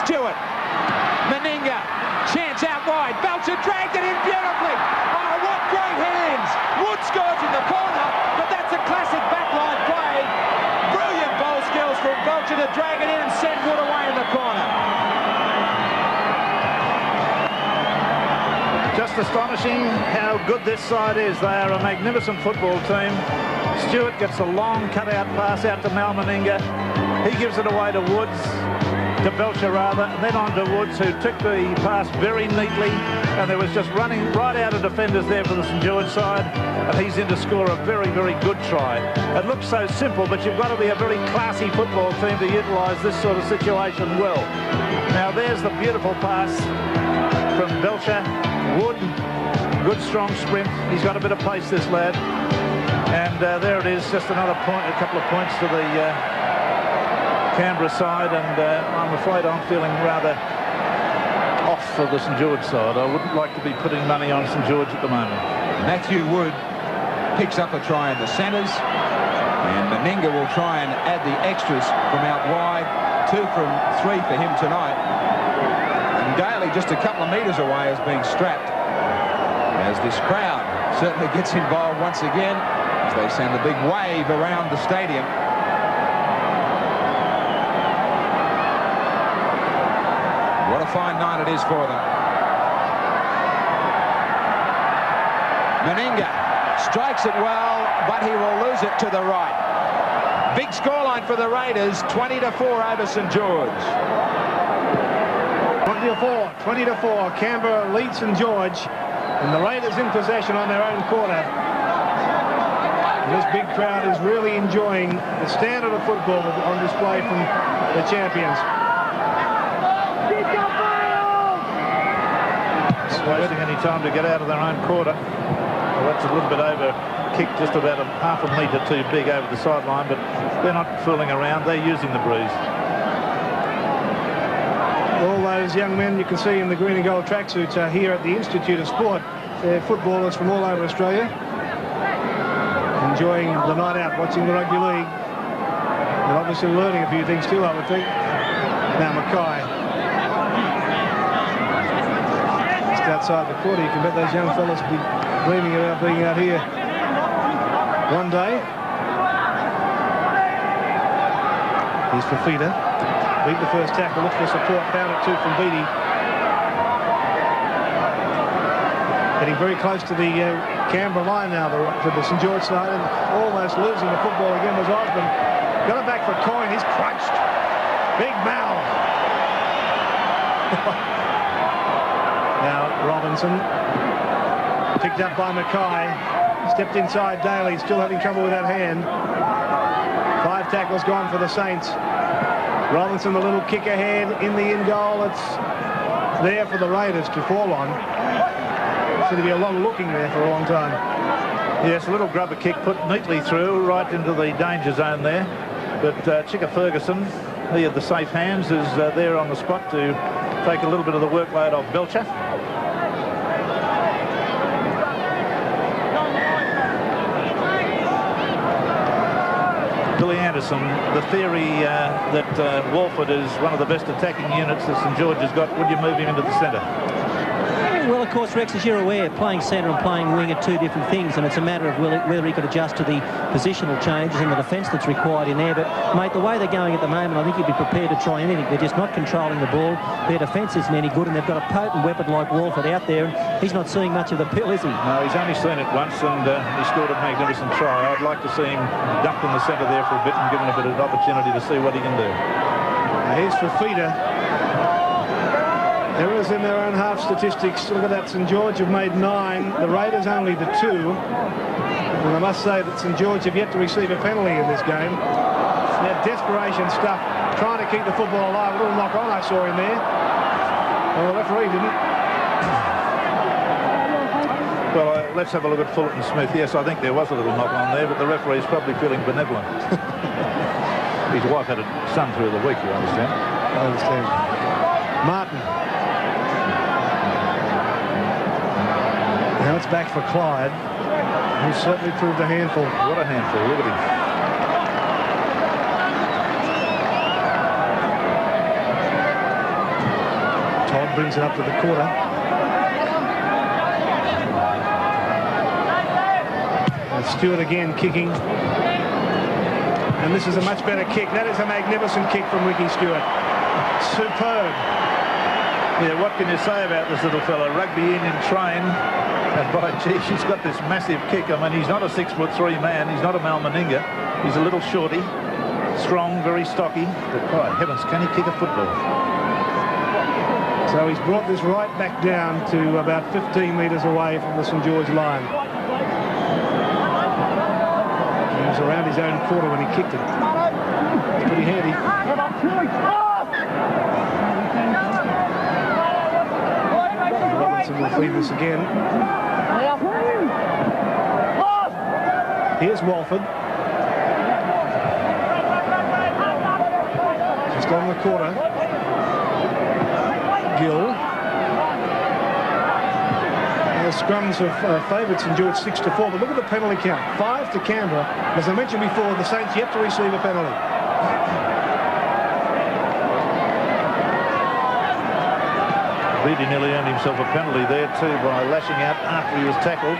Stewart, Meninga, chance out wide. Belcher dragged it in beautifully. Oh, what great hands! Wood scores in the corner, but that's a classic backline play. Brilliant ball skills from Belcher to drag it in and send Wood away in the corner. Just astonishing how good this side is. They are a magnificent football team. Stewart gets a long cut-out pass out to Mal Meninga. He gives it away to Woods. To Belcher rather, and then on to Woods, who took the pass very neatly, and there was just running right out of defenders there for the St George side, and he's in to score a very, very good try. It looks so simple, but you've got to be a very classy football team to utilise this sort of situation well. Now there's the beautiful pass from Belcher. Wood Good, strong sprint. He's got a bit of pace, this lad. And there it is, just another point, a couple of points to the Canberra side. And I'm afraid I'm feeling rather off for the St George side. I wouldn't like to be putting money on St George at the moment. Matthew Wood picks up a try in the centres. And Meninga will try and add the extras from out wide. 2 from 3 for him tonight. And Daly just a couple of metres away is being strapped. As this crowd certainly gets involved once again, as they send a big wave around the stadium. What a fine night it is for them. Meninga strikes it well, but he will lose it to the right. Big scoreline for the Raiders, 20-4 over St George. 20-4. Canberra leads St George, and the Raiders in possession on their own quarter. This big crowd is really enjoying the standard of football on display from the champions. Wasting any time to get out of their own quarter. Well, that's a little bit over kick, just about half a metre too big over the sideline, but they're not fooling around. They're using the breeze. All those young men you can see in the green and gold tracksuits are here at the Institute of Sport. They're footballers from all over Australia, enjoying the night out, watching the rugby league, and obviously learning a few things too, I would think. Now Mackay, just outside the quarter. You can bet those young fellas will be dreaming about being out here one day. Here's Fafita. Beat the first tackle, looked for support, found it too from Beattie. Getting very close to the Canberra line now for the St George side, and almost losing the football again was Osborne. Got it back for Coyne, he's crunched. Big mouth. Now Robinson, picked up by Mackay, stepped inside Daly, still having trouble with that hand. 5 tackles gone for the Saints. Robinson, the little kick ahead in the in goal. It's there for the Raiders to fall on. It's going to be a lot of looking there for a long time. Yes, a little grubber kick put neatly through right into the danger zone there. But Chicka Ferguson, he had the safe hands, is there on the spot to take a little bit of the workload off Belcher. Billy Anderson, the theory that Walford is one of the best attacking units that St George has got, would you move him into the centre? Well, of course, Rex, as you're aware, playing centre and playing wing are two different things, and it's a matter of whether he could adjust to the positional changes and the defence that's required in there. But, mate, the way they're going at the moment, I think you'd be prepared to try anything. They're just not controlling the ball. Their defence isn't any good, and they've got a potent weapon like Walford out there, and he's not seeing much of the pill, is he? No, he's only seen it once, and he scored a magnificent try. I'd like to see him dumped in the centre there for a bit and given a bit of opportunity to see what he can do. Now here's Fafita. Errors in their own half statistics. Look at that. St George have made 9. The Raiders only the 2. And I must say that St George have yet to receive a penalty in this game. They're desperation stuff, trying to keep the football alive. A little knock on I saw in there. Well, the referee didn't. Well, let's have a look at Fullerton Smith. Yes, I think there was a little knock on there, but the referee's probably feeling benevolent. His wife had a son through the week, you understand? I understand. Martin. Now it's back for Clyde, who certainly proved a handful. What a handful, look at him. Todd brings it up to the quarter. And Stewart again kicking. And this is a much better kick. That is a magnificent kick from Ricky Stewart. Superb. Yeah, what can you say about this little fella? Rugby union trained. And by gee, she's got this massive kick. I mean, he's not a 6'3" man. He's not a Mal Meninga. He's a little shorty, strong, very stocky. But by heavens, can he kick a football? So he's brought this right back down to about 15 metres away from the St George line. He was around his own quarter when he kicked it. It's pretty handy. Robinson will feed this again. Here's Walford. Just on the quarter. Gill. The scrums have favoured St George 6-4, but look at the penalty count. 5 to Canberra. As I mentioned before, the Saints yet to receive a penalty. Beattie nearly earned himself a penalty there too by lashing out after he was tackled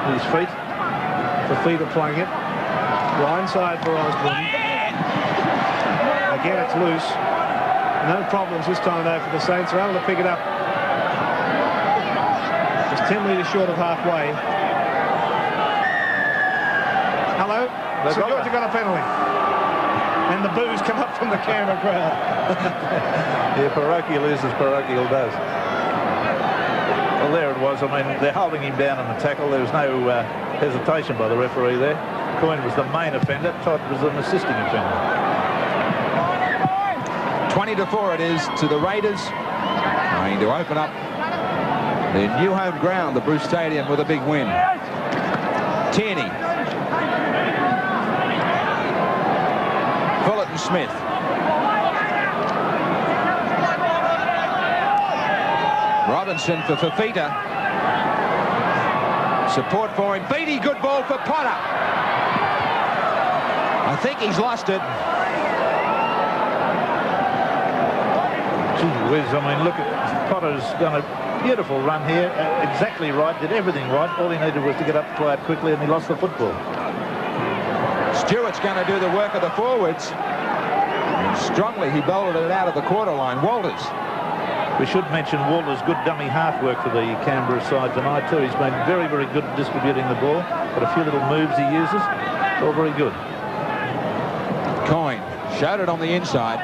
with his feet. The feet are playing it. Blindside for Osborne. Again, it's loose. No problems this time though for the Saints. They're able to pick it up. Just 10 metres short of halfway. Hello? St George have got a penalty. And the boos come up from the Canberra crowd. Yeah, parochial is as parochial does. Well, there it was. I mean, they're holding him down on the tackle. There was no hesitation by the referee there. Coyne was the main offender. Todd was an assisting offender. 20-4 it is to the Raiders. Trying to open up their new home ground, the Bruce Stadium, with a big win. Tierney. Fullerton Smith. Robinson for Fafita. Support for him. Beattie, good ball for Potter. I think he's lost it. Gee whiz, I mean, look at Potter's done a beautiful run here. Exactly right, did everything right. All he needed was to get up to play it quickly, and he lost the football. Stewart's going to do the work of the forwards. And strongly, he bowled it out of the quarter line. Walters. We should mention Walter's good dummy half work for the Canberra side tonight too. He's been very, very good at distributing the ball. Got a few little moves he uses. All very good. Coyne showed it on the inside.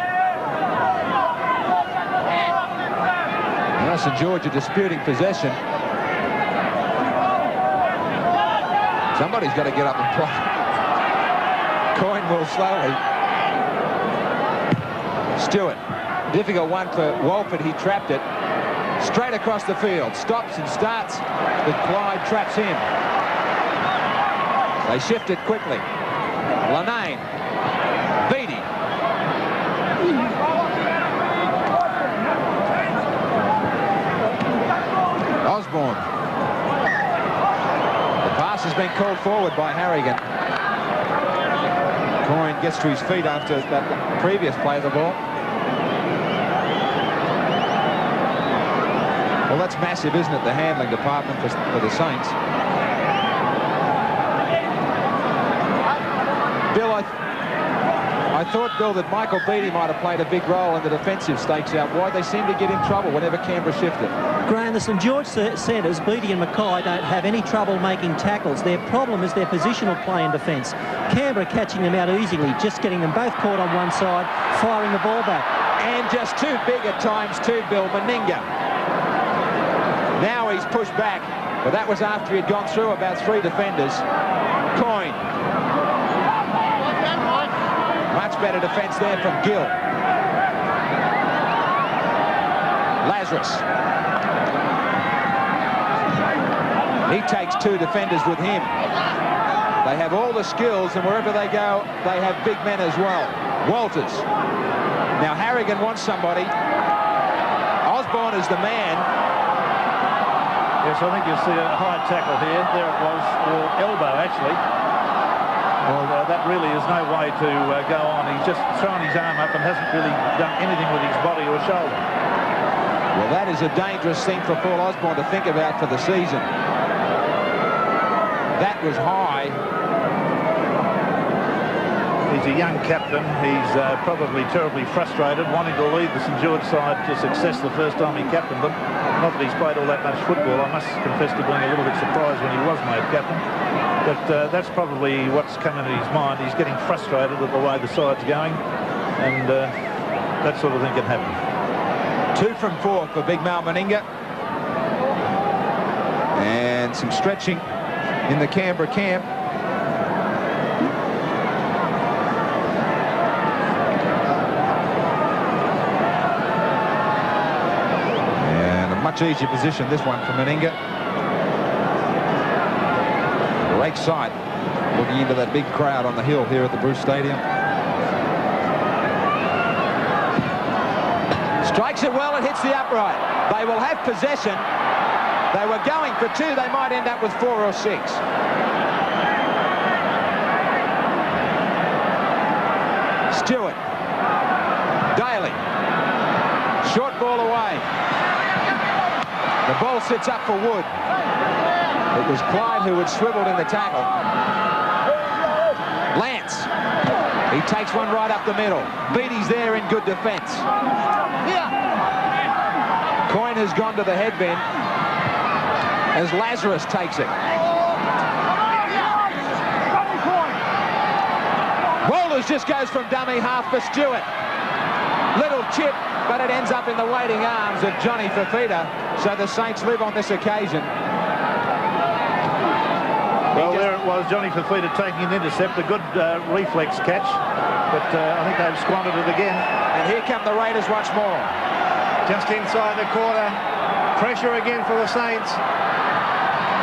Now St George are disputing possession. Somebody's got to get up and play. Coyne will slowly. Stewart. Difficult one for Walford. He trapped it. Straight across the field. Stops and starts. But Clyde traps him. They shift it quickly. Lanane. Beattie. Osborne. The pass has been called forward by Harrigan. Coyne gets to his feet after that previous play of the ball. Well, that's massive, isn't it, the handling department for the Saints. Bill, I thought, Bill, that Michael Beattie might have played a big role in the defensive stakes out wide. They seem to get in trouble whenever Canberra shifted. Graham, the St George centres, Beattie and Mackay, don't have any trouble making tackles. Their problem is their positional play in defence. Canberra catching them out easily, just getting them both caught on one side, firing the ball back. And just too big at times too, Bill. Meninga. Now he's pushed back, but that was after he had gone through about 3 defenders. Coyne. Much better defence there from Gill. Lazarus. He takes 2 defenders with him. They have all the skills, and wherever they go, they have big men as well. Walters. Now Harrigan wants somebody. Osborne is the man. Yes, I think you'll see a high tackle here. There it was, or elbow actually. Well, that really is no way to go on. He's just thrown his arm up and hasn't really done anything with his body or shoulder. Well, that is a dangerous thing for Paul Osborne to think about for the season. That was high. He's a young captain. He's probably terribly frustrated, wanting to lead the St George side to success the first time he captained them. Not that he's played all that much football. I must confess to being a little bit surprised when he was made captain. But that's probably what's come into his mind. He's getting frustrated at the way the side's going, and that sort of thing can happen. 2 from 4 for Big Mal Meninga. And some stretching in the Canberra camp. And a much easier position, this one, for Meninga. Great sight looking into that big crowd on the hill here at the Bruce Stadium. Strikes it well, it hits the upright. They will have possession. They were going for 2. They might end up with 4 or 6. Stewart. Daly. Short ball away. The ball sits up for Wood. It was Clyde who had swiveled in the tackle. Lance. He takes one right up the middle. Beattie's there in good defence. Coyne has gone to the headbend as Lazarus takes it. Walters just goes from dummy half for Stewart. Little chip, but it ends up in the waiting arms of Johnny Fafita. So the Saints live on this occasion. Well, there it was, Johnny Fafita taking an intercept, a good reflex catch, but I think they've squandered it again. And here come the Raiders once more. Just inside the quarter. Pressure again for the Saints.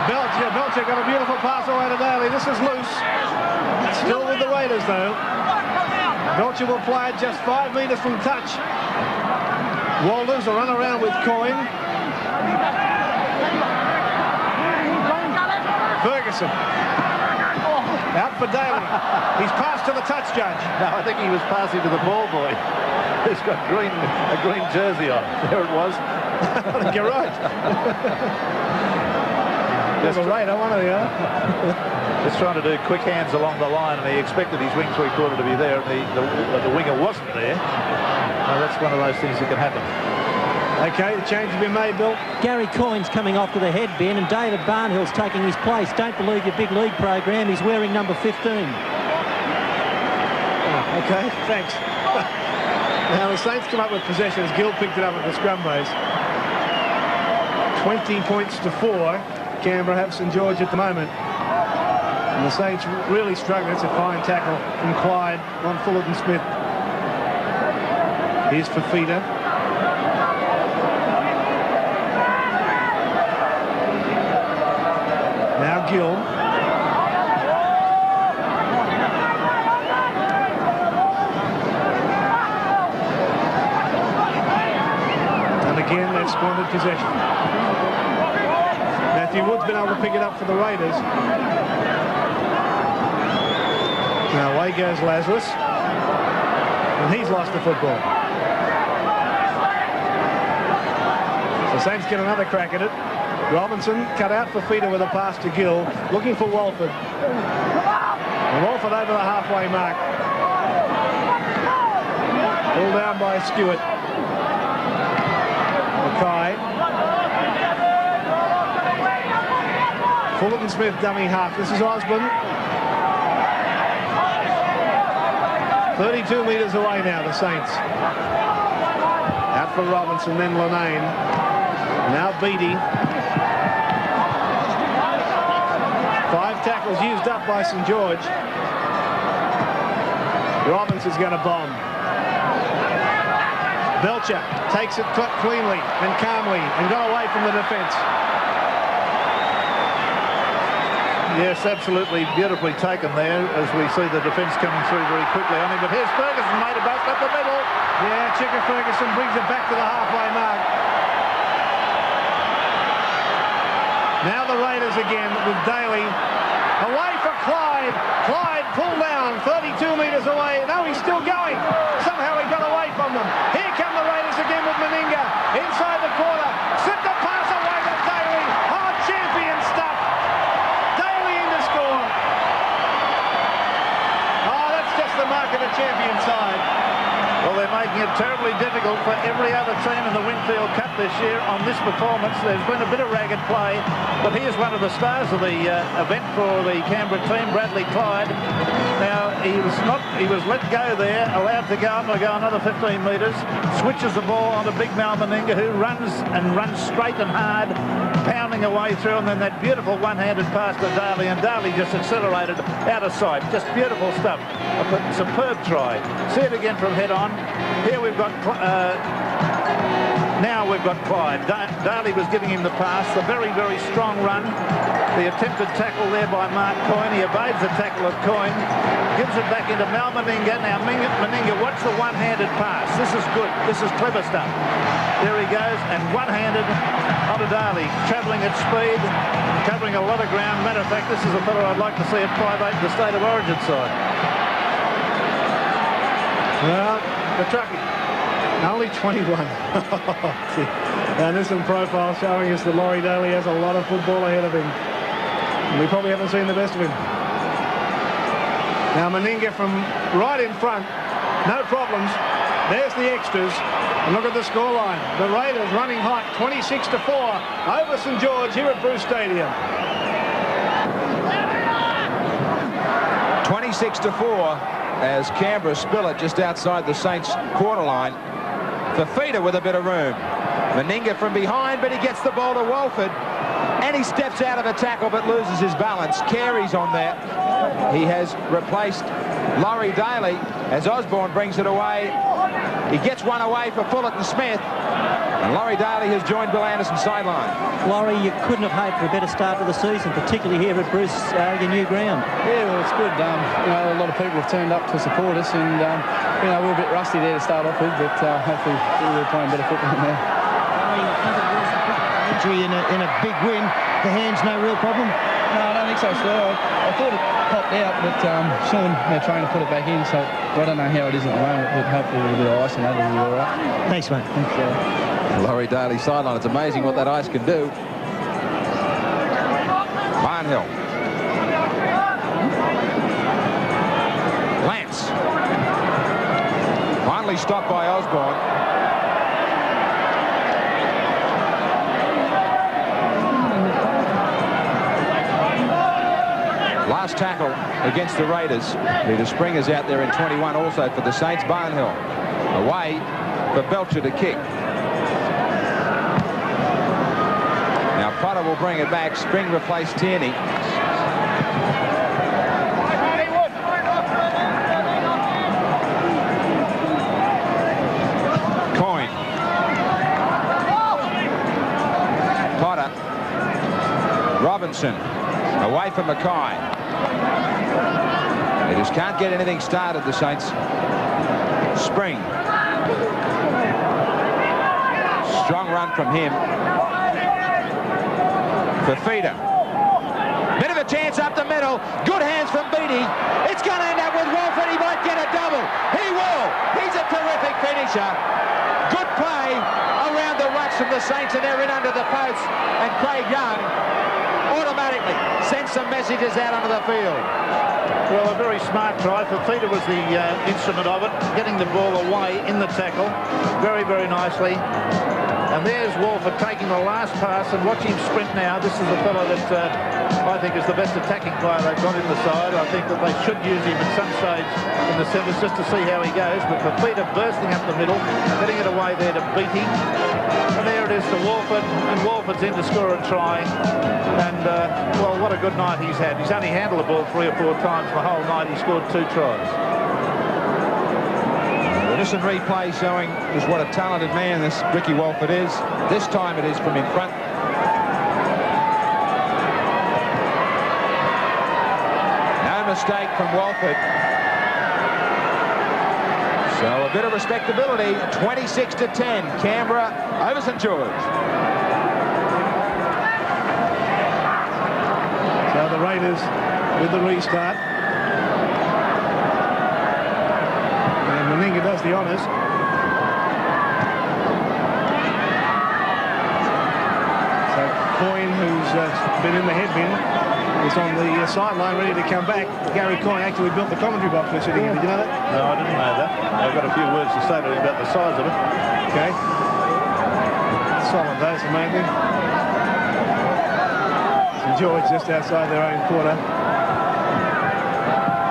Belcher got a beautiful pass away to Daly. This is loose. Still with the Raiders, though. Belcher will play it just 5 metres from touch. Walters will run around with Coyne. Ferguson. Out for Daly. He's passed to the touch judge. No, I think he was passing to the ball boy. He's got a green jersey on. There it was. I think you're right. There's a Raider, one of you. Just trying to do quick hands along the line, and he expected his wing three-quarter to be there, and the winger wasn't there. That's one of those things that can happen. Okay, the change has been made, Bill. Gary Coyne's coming off to the headband, and David Barnhill's taking his place. Don't believe your big league program. He's wearing number 15. Oh, okay, thanks. Now the Saints come up with possession as Gill picked it up at the scrum base. 20 points to 4. Canberra have St George at the moment. And the Saints really struggling. It's a fine tackle from Clyde on Fullerton Smith. Here's Fafita. Now Gill. And again, they've squandered possession. Matthew Wood's been able to pick it up for the Raiders. Now away goes Lazarus. And he's lost the football. The Saints get another crack at it. Robinson cut out for Fafita with a pass to Gill, looking for Walford. And Walford over the halfway mark. Pulled down by Stewart. Mackay. Fullerton Smith dummy half. This is Osborne. 32 metres away now, the Saints. Out for Robinson, then Linane. Now Beattie. 5 tackles used up by St George. Robinson's going to bomb. Belcher takes it cleanly and calmly and got away from the defence. Yes, absolutely beautifully taken there as we see the defence coming through very quickly on him. But here's Ferguson, made a bust up the middle. Yeah, Chicker Ferguson brings it back to the halfway mark. Now the Raiders again with Daly. Away for Clyde. Clyde pulled down 32 metres away. No, he's still going. Somehow he got away from them. Here come the Raiders again with Meninga. Inside the quarter. Slipped the pass away to Daly. Oh, champion stuff. Daly in to score. Oh, that's just the mark of a champion side. Well, they're making it terribly difficult for every other team in the Winfield Cup this year on this performance. There's been a bit of ragged play, but here's one of the stars of the event for the Canberra team, Bradley Clyde. Now, he was let go there, allowed to go another 15 metres, switches the ball onto Big Mal Meninga, who runs straight and hard, pounding away through, and then that beautiful one-handed pass to Daly, and Daly just accelerated out of sight. Just beautiful stuff. A superb try. See it again from head on. Here we've got now we've got Clyde. Daly was giving him the pass, the very, very strong run. The attempted tackle there by Mark Coyne. He evades the tackle of Coyne. Gives it back into Mal Meninga. Now Meninga, watch the one-handed pass. This is good. This is clever stuff. There he goes, and one-handed onto Daly, travelling at speed, covering a lot of ground. Matter of fact, this is a fellow I'd like to see at 5'8" the State of Origin side. Well, the truckie, only 21. And there's some profile showing us that Laurie Daly has a lot of football ahead of him. We probably haven't seen the best of him. Now Meninga from right in front, no problems. There's the extras. And look at the scoreline. The Raiders running hot, 26-4 over St George here at Bruce Stadium. 26-4 as Canberra spill it just outside the Saints quarter line. Fafita with a bit of room. Meninga from behind, but he gets the ball to Walford. And he steps out of a tackle but loses his balance. Carey's on there. He has replaced Laurie Daly as Osborne brings it away. He gets one away for Fullett and Smith. And Laurie Daly has joined Bill Anderson sideline. Laurie, you couldn't have hoped for a better start to the season, particularly here at Bruce, your new ground. Yeah, well, it's good. You know, a lot of people have turned up to support us, and you know, we're a bit rusty there to start off with, but hopefully we're playing better football now. Injury in a big win. The hand's no real problem. No, I don't think so, Sir. I thought it popped out, but Sean, our trainer, put it back in, so I don't know how it is at the moment, but hopefully with a bit of ice and that will be all right. Thanks, mate. Thanks, Laurie Daly sideline. It's amazing what that ice can do. Barnhill. Lance. Finally stopped by Osborne. Last tackle against the Raiders. Peter Springer's out there in 21 also for the Saints. Barnhill away for Belcher to kick. Now Potter will bring it back. Spring replaced Tierney. Coyne. Potter. Robinson away from Mackay. They just can't get anything started, the Saints. Spring. Strong run from him. Fafita. Bit of a chance up the middle. Good hands from Beattie. It's going to end up with Walford. He might get a double. He will. He's a terrific finisher. Good play around the rucks from the Saints, and they're in under the post. And Craig Young automatically sends some messages out onto the field. Well, a very smart try. Fafita was the instrument of it, getting the ball away in the tackle very, very nicely. And there's Walford taking the last pass, and watch him sprint now. This is the fellow that I think is the best attacking player they've got in the side. I think that they should use him at some stage in the centres just to see how he goes. But Fafita bursting up the middle, getting it away there to Beattie. And there it is to Walford, and Walford's in to score a try. And, well, what a good night he's had. He's only handled the ball 3 or 4 times the whole night. He scored 2 tries. Innocent replay showing just what a talented man this Ricky Walford is. This time it is from in front. No mistake from Walford. So a bit of respectability. 26-10. Canberra over St George. So the Raiders with the restart. And Meninga does the honours. So Coyne, who's been in the head bin, is on the sideline ready to come back. Gary Coyne actually built the commentary box we're sitting in. Did you know that? No, I didn't know that. I've got a few words to say to him about the size of it. Okay. Solid though, it's amazing. St George just outside their own quarter.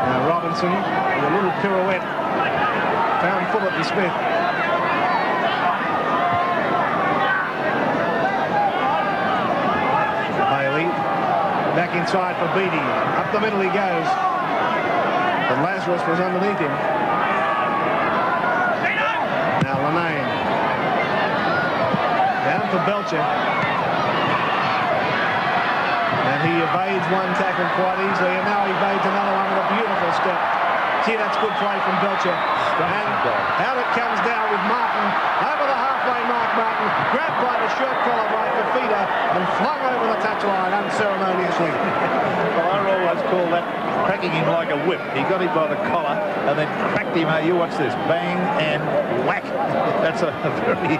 Now Robinson with a little pirouette. Found Fullett and Smith. Bailey back inside for Beattie. Up the middle he goes. But Lazarus was underneath him. Now Lanane. Down for Belcher. And And he evades one tackle quite easily, and now he evades another one with a beautiful step. See, that's good play from Belcher. And out it comes down with Martin. Over the halfway mark, Martin. Grabbed by the shirt collar by Fafita and flung over the touchline unceremoniously. Well, I always call that cracking him like a whip. He got him by the collar and then cracked him. You watch this. Bang and whack. That's a very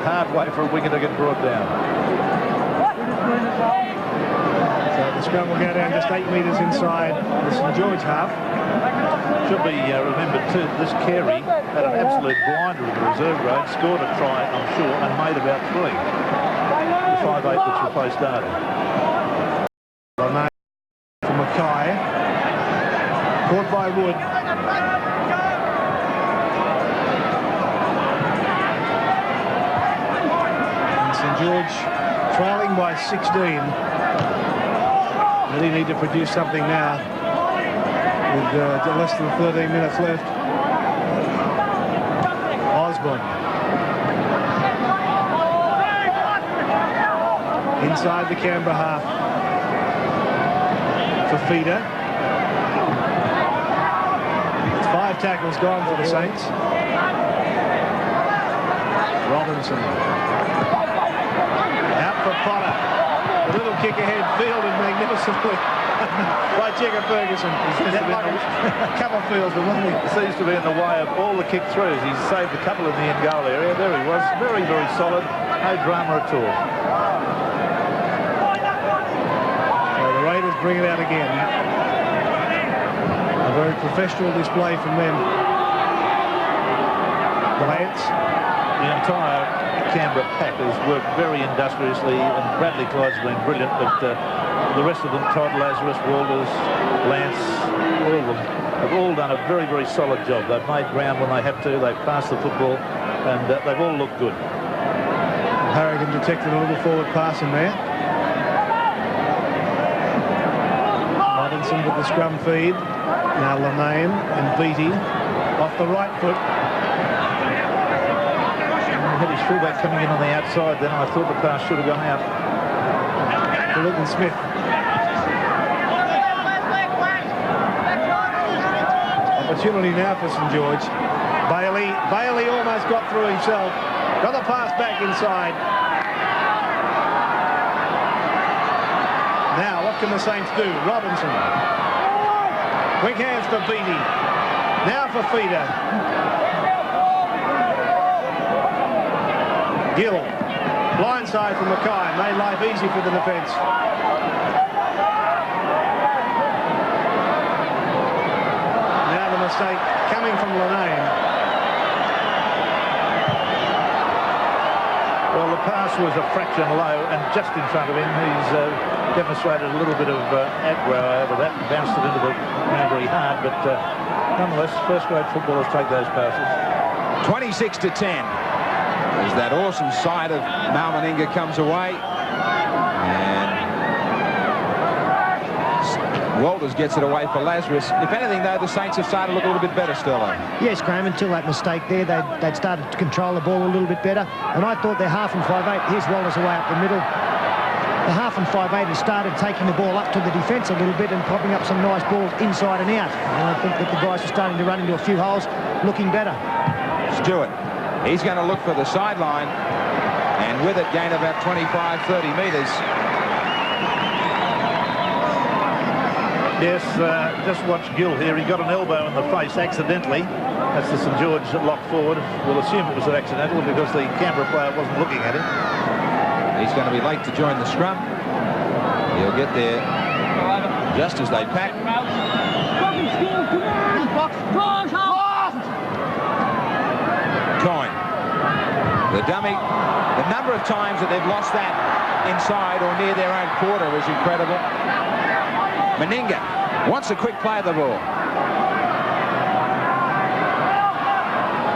hard way for a winger to get brought down. So the scrum will go down just 8 metres inside the St George half. Should be remembered too, this Carey had an absolute blinder in the reserve grade, scored a try, I'm sure, and made about 3. The 5'8" which replaced Darty. From Mackay. Caught by Wood. And St George trailing by 16. Really need to produce something now with less than 13 minutes left. Osborne. Inside the Canberra half. Fafita. 5 tackles gone for the Saints. Robinson. Out for Potter. A little kick ahead, fielded magnificently by Jigger Ferguson. He's like a couple of fields, but wasn't he? Seems to be in the way of all the kick throughs. He's saved a couple in the end goal area. There he was. Very, very solid. No drama at all. So the Raiders bring it out again. A very professional display from them. Lance. The entire Canberra pack has worked very industriously, and Bradley Clyde's been brilliant, but the rest of them, Todd, Lazarus, Walters, Lance, all of them, have all done a very, very solid job. They've made ground when they have to, they've passed the football, and they've all looked good. Harrigan detected a little forward pass in there. Robinson with the scrum feed. Now Lanane and Beattie off the right foot. Had his fullback coming in on the outside, then I thought the pass should have gone out. To Luton Smith. Opportunity now for St George. Bailey almost got through himself. Got the pass back inside. Now, what can the Saints do? Robinson. Quick hands for Beattie. Now for Feeder. Gill, blindside from Mackay, made life easy for the defence. Now the mistake coming from Lanane. Well, the pass was a fraction low, and just in front of him, he's demonstrated a little bit of aggro over that and bounced it into the ground very hard, but nonetheless, first-grade footballers take those passes. 26-10. As that awesome side of Mal Meninga comes away, and Walters gets it away for Lazarus. If anything, though, the Saints have started to look a little bit better, Sterlo. Yes, Graham, until that mistake there, they'd started to control the ball a little bit better, and I thought their half and 5'8", here's Walters away up the middle. The half and 5'8" had started taking the ball up to the defence a little bit and popping up some nice balls inside and out. And I think that the guys are starting to run into a few holes, looking better. Stewart. He's going to look for the sideline, and with it, gain about 25, 30 metres. Yes, just watch Gill here. He got an elbow in the face accidentally. That's the St George lock forward. We'll assume it was an accidental because the Canberra player wasn't looking at him. He's going to be late to join the scrum. He'll get there just as they pack. Coyne. The dummy. The number of times that they've lost that inside or near their own quarter is incredible. Meninga wants a quick play of the ball.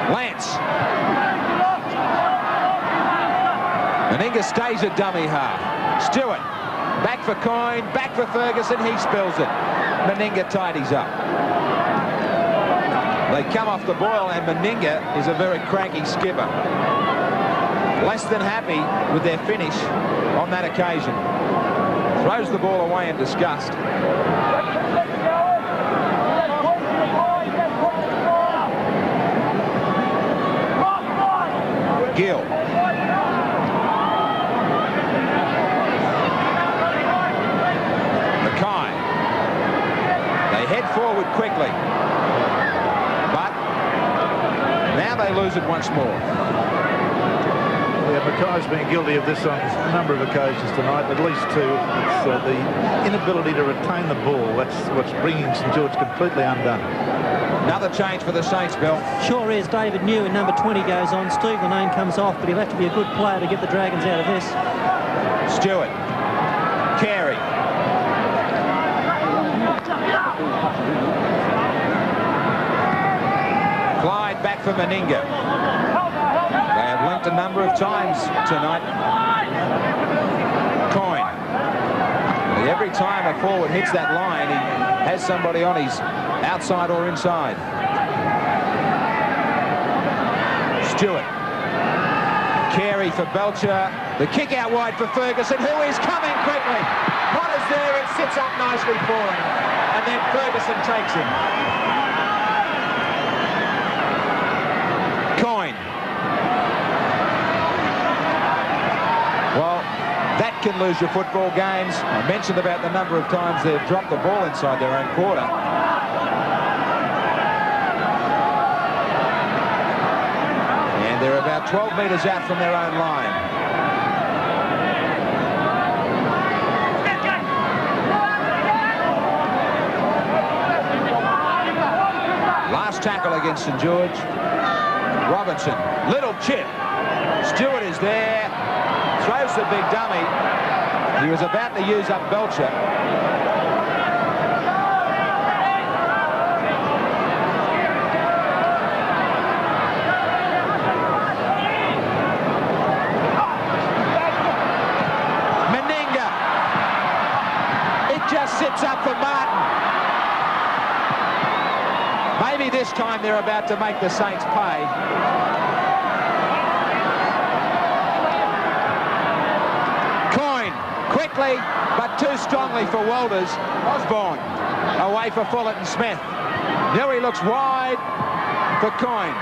Lance. Meninga stays at dummy half. Stewart. Back for Coyne. Back for Ferguson. He spills it. Meninga tidies up. They come off the boil, and Meninga is a very cranky skipper. Less than happy with their finish on that occasion. Throws the ball away in disgust. Gill. Mackay. They head forward quickly. But now they lose it once more. Yeah, Mackay's been guilty of this on a number of occasions tonight, at least two. It's the inability to retain the ball. That's what's bringing St George completely undone. Another change for the Saints, Bill. Sure is. David New in number 20 goes on. Steve Lanane comes off, but he'll have to be a good player to get the Dragons out of this. Stewart. Carey. Clyde back for Meninga. They have linked a number of times tonight. Coyne. Every time a forward hits that line, he has somebody on his outside or inside. Stewart. Carey for Belcher. The kick out wide for Ferguson, who is coming quickly. Potter's there, it sits up nicely for him. And then Ferguson takes him. Coyne. Well, that can lose your football games. I mentioned about the number of times they've dropped the ball inside their own quarter. And they're about 12 metres out from their own line. Last tackle against St George. Robinson, little chip. Stewart is there. Throws the big dummy. He was about to use up Belcher. Meninga. It just sits up for Martin. Maybe this time they're about to make the Saints pay. Quickly, but too strongly for Walters. Osborne away for Fullett and Smith. Now he looks wide for Coyne.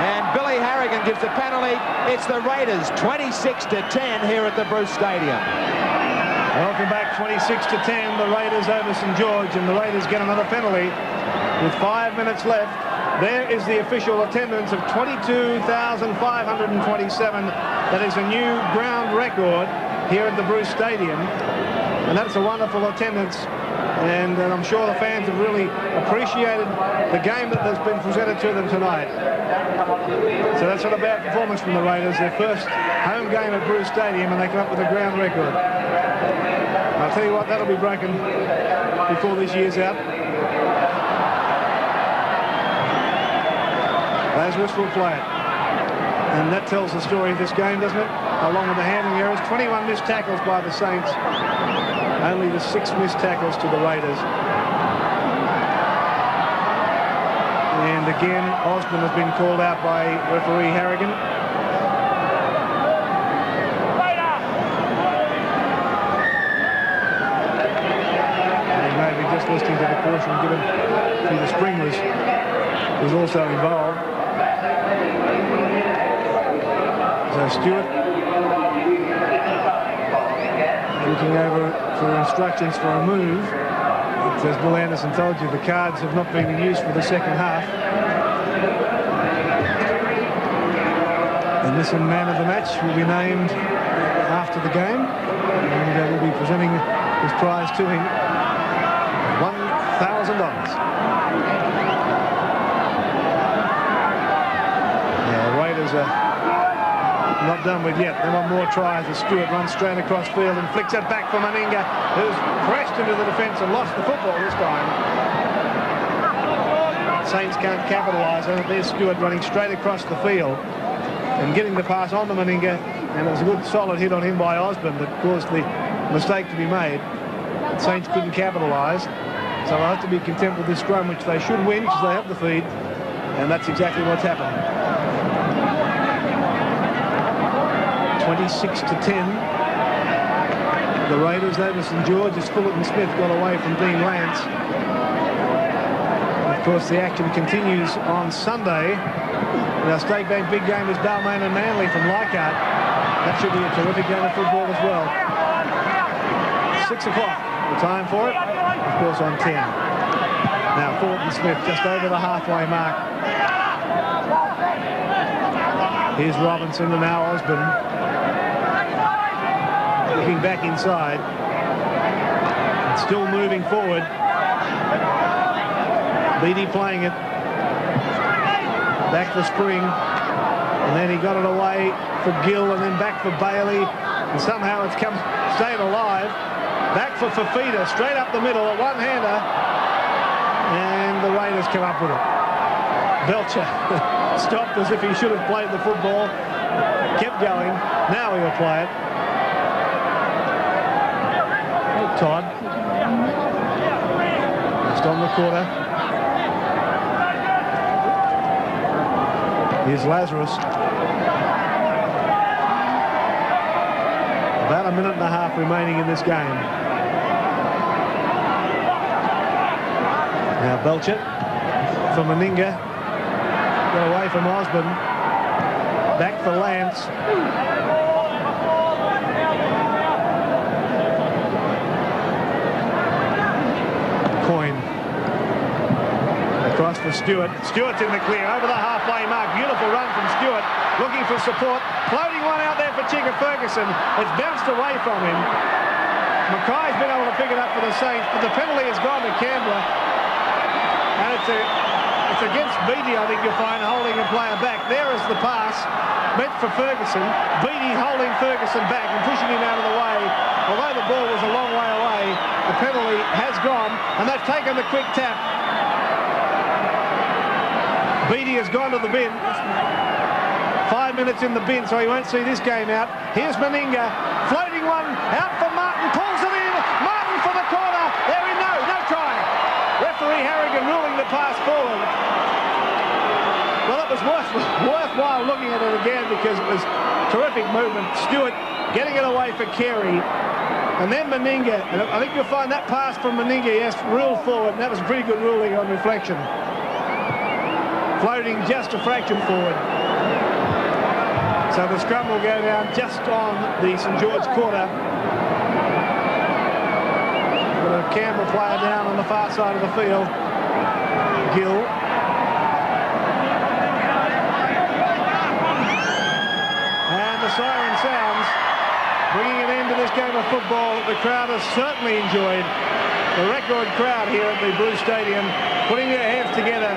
And Billy Harrigan gives the penalty. It's the Raiders 26-10 here at the Bruce Stadium. Welcome back, 26-10. The Raiders over St George, and the Raiders get another penalty with 5 minutes left. There is the official attendance of 22,527. That is a new ground record here at the Bruce Stadium. And that's a wonderful attendance. And I'm sure the fans have really appreciated the game that has been presented to them tonight. So that's not a bad performance from the Raiders. Their first home game at Bruce Stadium, and they come up with a ground record. I'll tell you what, that'll be broken before this year's out. Les West will play it. And that tells the story of this game, doesn't it? Along with the handling errors. 21 missed tackles by the Saints. Only the 6 missed tackles to the Raiders. And again, Osborne has been called out by referee Harrigan. And he may be just listening to the caution given to the Springlers, who's also involved. So Stewart looking over for instructions for a move. As Bill Anderson told you, the cards have not been in use for the second half. And this man of the match will be named after the game, and we'll be presenting his prize to him, $1,000. Yeah, the Raiders are not done with yet. They want more tries as Stewart runs straight across field and flicks it back for Meninga, who's crashed into the defence and lost the football this time. Saints can't capitalise on it. There's Stewart running straight across the field and getting the pass on to Meninga, and it was a good solid hit on him by Osborne that caused the mistake to be made. The Saints couldn't capitalise, so they'll have to be content with this scrum, which they should win because they have the feed, and that's exactly what's happened. 26-10. The Raiders over St George as Fullerton Smith got away from Dean Lance. And of course, the action continues on Sunday. And our State Bank big game is Balmain and Manly from Leichhardt. That should be a terrific game of football as well. 6 o'clock, the time for it, of course, on 10. Now, Fullerton Smith just over the halfway mark. Here's Robinson and now Osborne. Looking back inside. And still moving forward. Beattie playing it. Back for Spring. And then he got it away for Gill and then back for Bailey. And somehow it's stayed alive. Back for Fafita, straight up the middle, a one-hander. And the Raiders come up with it. Belcher stopped as if he should have played the football. Kept going. Now he'll play it. Todd. Just on the quarter. Here's Lazarus. About a minute and a half remaining in this game. Now Belcher for Meninga. Got away from Osborne. Back for Lance. Coyne. Across for Stewart. Stewart's in the clear over the halfway mark. Beautiful run from Stewart. Looking for support. Floating one out there for Chigga Ferguson. It's bounced away from him. Mackay's been able to pick it up for the Saints, but the penalty has gone to Canberra. And it's against Beattie, I think you'll find, holding a player back. There is the pass meant for Ferguson. Beattie holding Ferguson back and pushing him out of the way. Although the ball was a long way away, the penalty has gone, and they've taken the quick tap. Beattie has gone to the bin. 5 minutes in the bin, so he won't see this game out. Here's Meninga, floating one out for Martin, pulls it in. Martin for the corner. There we go, no try. Referee Harrigan ruling the pass forward. Well, it was worthwhile looking at it again because it was terrific movement. Stewart getting it away for Carey. And then Meninga, and I think you'll find that pass from Meninga, yes, ruled forward, and that was a pretty good ruling on reflection. Floating just a fraction forward. So the scrum will go down just on the St George quarter. Got a Canberra player down on the far side of the field. Gill. And the siren sounds, bringing an end to this game of football that the crowd has certainly enjoyed. The record crowd here at the Bruce Stadium, putting their hands together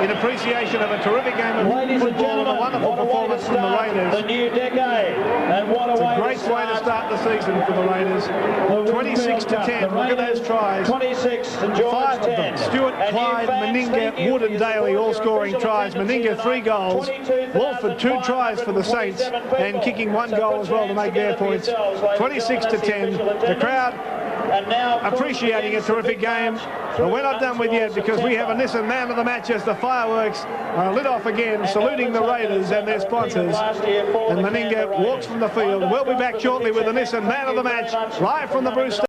in appreciation of a terrific game of football and a wonderful performance from the Raiders. The new decade, and what It's a great way to start the season for the Raiders. 26-10. Look at those tries. 26 and George 5 of them. 10. Stewart, Clyde, Meninga, Wood and Daly all scoring tries. Meninga 3 goals. Wolford 2 tries for the Saints and kicking 1 goal as well to make their points. 26-10. The crowd appreciating a terrific game. But we're not done with yet because we have a Nissan man of the match as the fireworks are lit off again, saluting the Raiders and their sponsors. And Meninga walks from the field. We'll be back shortly with the Nissan man of the match live from the Bruce Stadium.